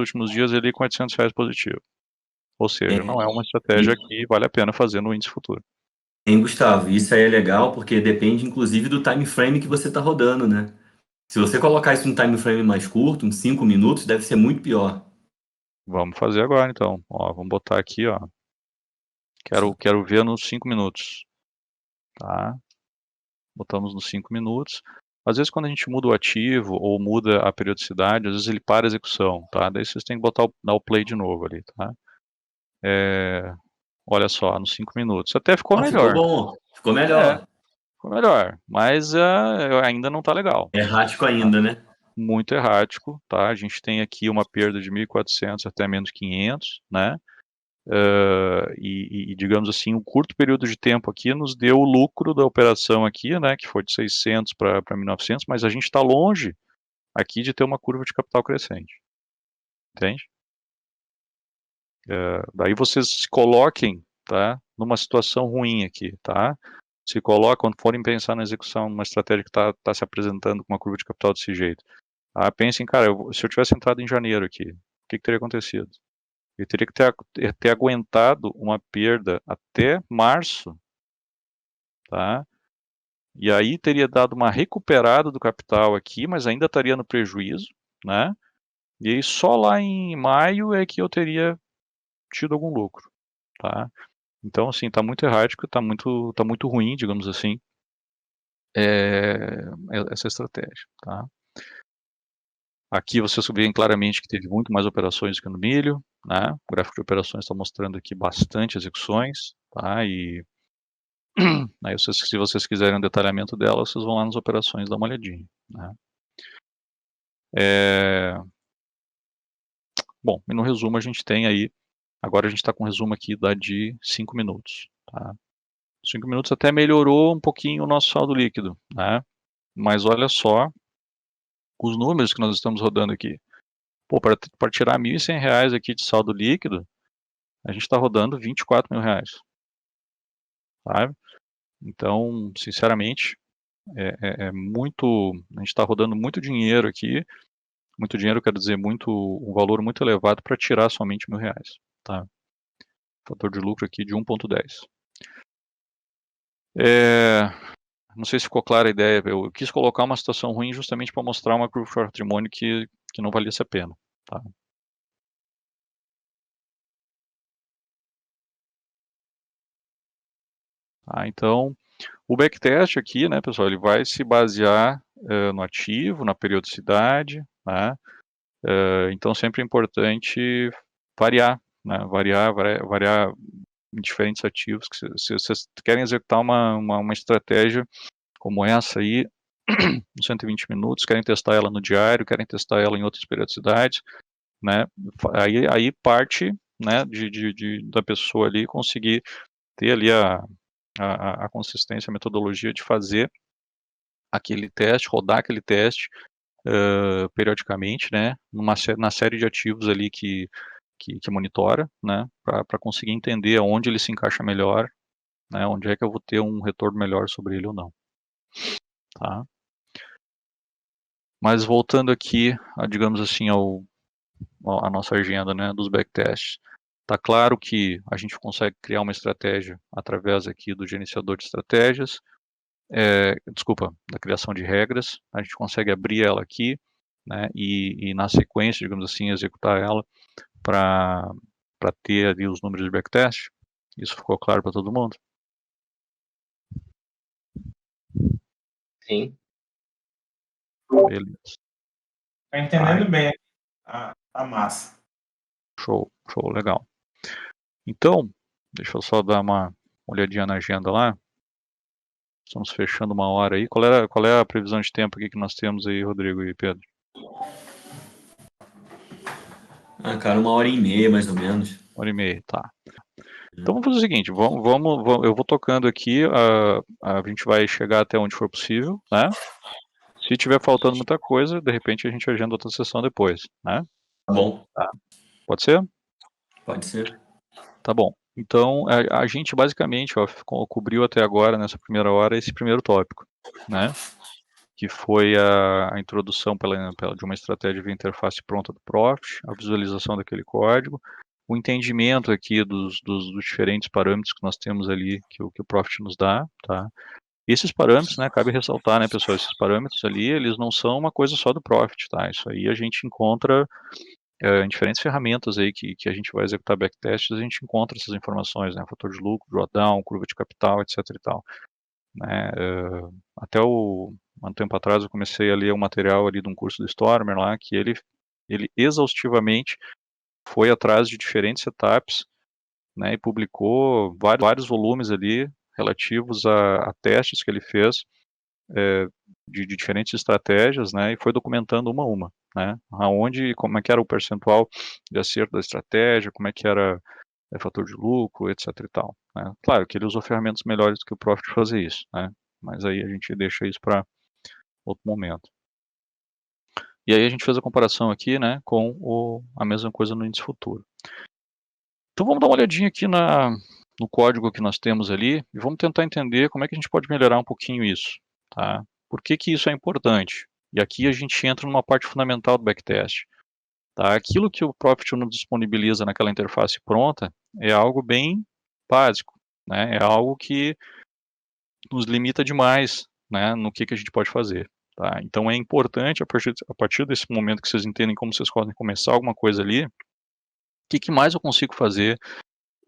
ele com R$800 positivo. Ou seja, não é uma estratégia que vale a pena fazer no índice futuro. Hein, Gustavo, isso aí é legal porque depende inclusive do time frame que você está rodando, né? Se você colocar isso num time frame mais curto, uns 5 minutos, deve ser muito pior. Vamos fazer agora então. Ó, vamos botar aqui, ó. Quero ver nos 5 minutos. Tá? Botamos nos 5 minutos. Às vezes quando a gente muda o ativo ou muda a periodicidade, às vezes ele para a execução, tá? Daí vocês têm que dar o play de novo ali, tá? Olha só, nos 5 minutos. Até ficou melhor. Ficou bom, ficou melhor. Ficou melhor, mas ainda não tá legal. Errático ainda, né? Muito errático, tá? A gente tem aqui uma perda de 1.400 até menos 500, né? E digamos assim, um curto período de tempo aqui nos deu o lucro da operação aqui, né? Que foi de 600 para 1.900, mas a gente está longe aqui de ter uma curva de capital crescente. Entende? Daí vocês se coloquem, tá? Numa situação ruim aqui, tá? Se coloca, quando forem pensar na execução, uma estratégia que está se apresentando com uma curva de capital desse jeito. Pensem, cara, se eu tivesse entrado em janeiro aqui, o que teria acontecido? Eu teria que ter aguentado uma perda até março, tá? E aí teria dado uma recuperada do capital aqui, mas ainda estaria no prejuízo, né? E aí só lá em maio é que eu teria tido algum lucro, tá? Então, assim, tá muito errático, tá muito ruim, digamos assim, essa estratégia, tá? Aqui vocês veem claramente que teve muito mais operações que no milho, né? O gráfico de operações está mostrando aqui bastante execuções, tá? E aí se vocês quiserem um detalhamento dela, vocês vão lá nas operações, dar uma olhadinha, né? Bom, e no resumo a gente tem aí, agora a gente está com um resumo aqui da de 5 minutos, tá? 5 minutos até melhorou um pouquinho o nosso saldo líquido, né? Mas olha só os números que nós estamos rodando aqui. Pô, para tirar R$1.100 aqui de saldo líquido, a gente está rodando R$24.000, sabe? Então, sinceramente, muito, a gente está rodando muito dinheiro aqui, muito dinheiro quer dizer um valor muito elevado para tirar somente R$1.000, tá? Fator de lucro aqui de 1.10. Não sei se ficou clara a ideia, eu quis colocar uma situação ruim justamente para mostrar uma curva de patrimônio que não valesse a pena, tá? Então, o backtest aqui, né, pessoal, ele vai se basear no ativo, na periodicidade, né? Então, sempre é importante variar, né? Variar em diferentes ativos. Se vocês querem executar uma estratégia como essa aí, nos 120 minutos, querem testar ela no diário, querem testar ela em outras periodicidades, né? Aí parte, né, da pessoa ali conseguir ter ali a consistência, a metodologia de fazer aquele teste, rodar aquele teste periodicamente, né, na série de ativos ali que monitora, né, para conseguir entender aonde ele se encaixa melhor, né, onde é que eu vou ter um retorno melhor sobre ele ou não, tá? Mas voltando aqui, digamos assim, a nossa agenda, né, dos backtests. Tá claro que a gente consegue criar uma estratégia através aqui do gerenciador de estratégias, da criação de regras, a gente consegue abrir ela aqui, né, e na sequência, digamos assim, executar ela para ter ali os números de backtest. Isso ficou claro para todo mundo? Sim. Beleza. Tá entendendo bem a massa. Show, legal. Então, deixa eu só dar uma olhadinha na agenda lá. Estamos fechando uma hora aí. Qual é a previsão de tempo aqui que nós temos aí, Rodrigo e Pedro? Cara, 1h30 mais ou menos. 1h30, tá. Então vamos fazer o seguinte, eu vou tocando aqui, a gente vai chegar até onde for possível, né? Se tiver faltando muita coisa, de repente a gente agenda outra sessão depois, né? Tá bom. Tá. Pode ser? Pode ser. Tá bom. Então, a gente basicamente cobriu até agora, nessa primeira hora, esse primeiro tópico, né? Que foi a introdução de uma estratégia de interface pronta do Profit, a visualização daquele código, o entendimento aqui dos diferentes parâmetros que nós temos ali, que o Profit nos dá, tá? Esses parâmetros, né, cabe ressaltar, né, pessoal, esses parâmetros ali, eles não são uma coisa só do Profit, tá? Isso aí a gente encontra em diferentes ferramentas aí que a gente vai executar backtests, a gente encontra essas informações, né, fator de lucro, drawdown, curva de capital, etc e tal, né? Até um tempo atrás eu comecei a ler um material ali de um curso do Stormer lá, que ele exaustivamente foi atrás de diferentes setups, né, e publicou vários volumes ali relativos a testes que ele fez de diferentes estratégias, né, e foi documentando uma a uma, né, aonde, como é que era o percentual de acerto da estratégia, como é que era fator de lucro, etc e tal, né. Claro que ele usou ferramentas melhores do que o Profit fazer isso, né, mas aí a gente deixa isso para outro momento. E aí a gente fez a comparação aqui, né, com a mesma coisa no índice futuro. Então vamos dar uma olhadinha aqui no código que nós temos ali e vamos tentar entender como é que a gente pode melhorar um pouquinho isso, tá? Por que que isso é importante? E aqui a gente entra numa parte fundamental do backtest, tá? Aquilo que o Profit nos disponibiliza naquela interface pronta é algo bem básico, né? É algo que nos limita demais, né, no que a gente pode fazer, tá? Então é importante, a partir desse momento que vocês entendem como vocês podem começar alguma coisa ali, o que mais eu consigo fazer?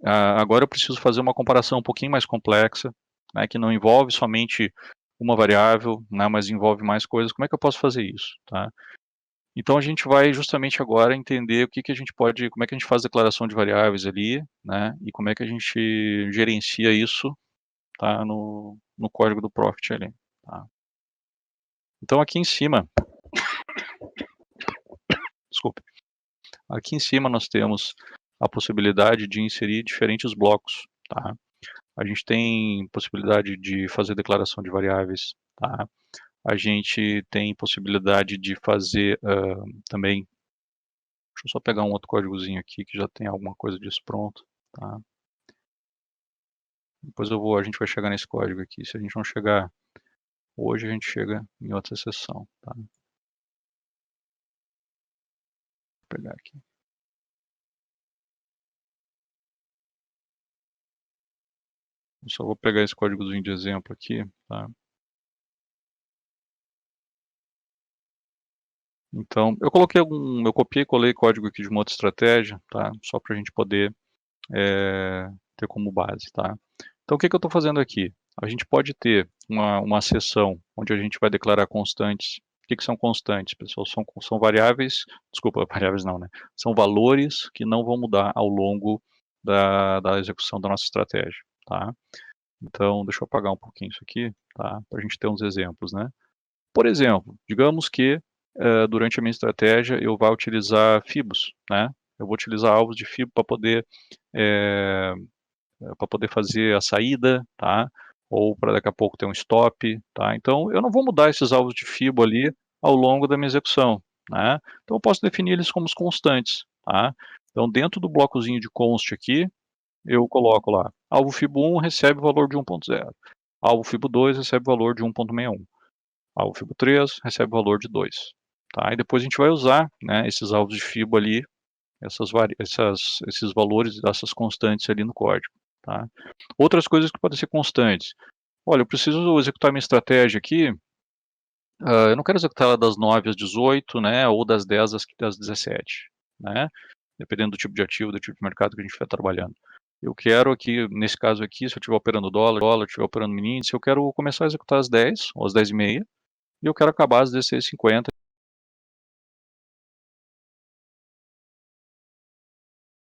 Agora eu preciso fazer uma comparação um pouquinho mais complexa, né, que não envolve somente uma variável, né, mas envolve mais coisas. Como é que eu posso fazer isso, tá? Então a gente vai justamente agora entender o que a gente pode, como é que a gente faz declaração de variáveis ali, né, e como é que a gente gerencia isso, tá, no código do Profit ali, tá? Então aqui em cima, desculpe, aqui em cima nós temos a possibilidade de inserir diferentes blocos, tá? A gente tem possibilidade de fazer declaração de variáveis, tá? A gente tem possibilidade de fazer também, deixa eu só pegar um outro códigozinho aqui que já tem alguma coisa disso pronto, tá? Depois a gente vai chegar nesse código aqui, se a gente não chegar hoje, a gente chega em outra sessão, tá? Vou pegar aqui. Eu só vou pegar esse códigozinho de exemplo aqui, tá? Então, eu copiei e colei código aqui de uma outra estratégia, tá? Só para a gente poder ter como base, tá? Então, o que eu estou fazendo aqui? A gente pode ter uma seção onde a gente vai declarar constantes. O que são constantes, pessoal? São variáveis, desculpa, variáveis não, né? São valores que não vão mudar ao longo da execução da nossa estratégia, tá? Então, deixa eu apagar um pouquinho isso aqui, tá? Para a gente ter uns exemplos, né? Por exemplo, digamos que durante a minha estratégia eu vá utilizar FIBOS, né? Eu vou utilizar alvos de FIBO para poder fazer a saída, tá? Ou para daqui a pouco ter um stop, tá? Então eu não vou mudar esses alvos de FIBO ali ao longo da minha execução, né? Então eu posso definir eles como constantes, tá? Então dentro do blocozinho de const aqui, eu coloco lá, alvo FIBO 1 recebe o valor de 1.0, alvo FIBO 2 recebe o valor de 1.61, alvo FIBO 3 recebe o valor de 2, tá? E depois a gente vai usar, né, esses alvos de FIBO ali, esses valores dessas constantes ali no código, tá? Outras coisas que podem ser constantes. Olha, eu preciso executar minha estratégia aqui, eu não quero executar ela das 9 às 18, né, ou das 10 às 17, né, dependendo do tipo de ativo, do tipo de mercado que a gente estiver trabalhando. Eu quero aqui, nesse caso aqui, se eu estiver operando dólar, estiver operando mini índice, eu quero começar a executar às 10 ou às 10h30, e eu quero acabar às 16h50,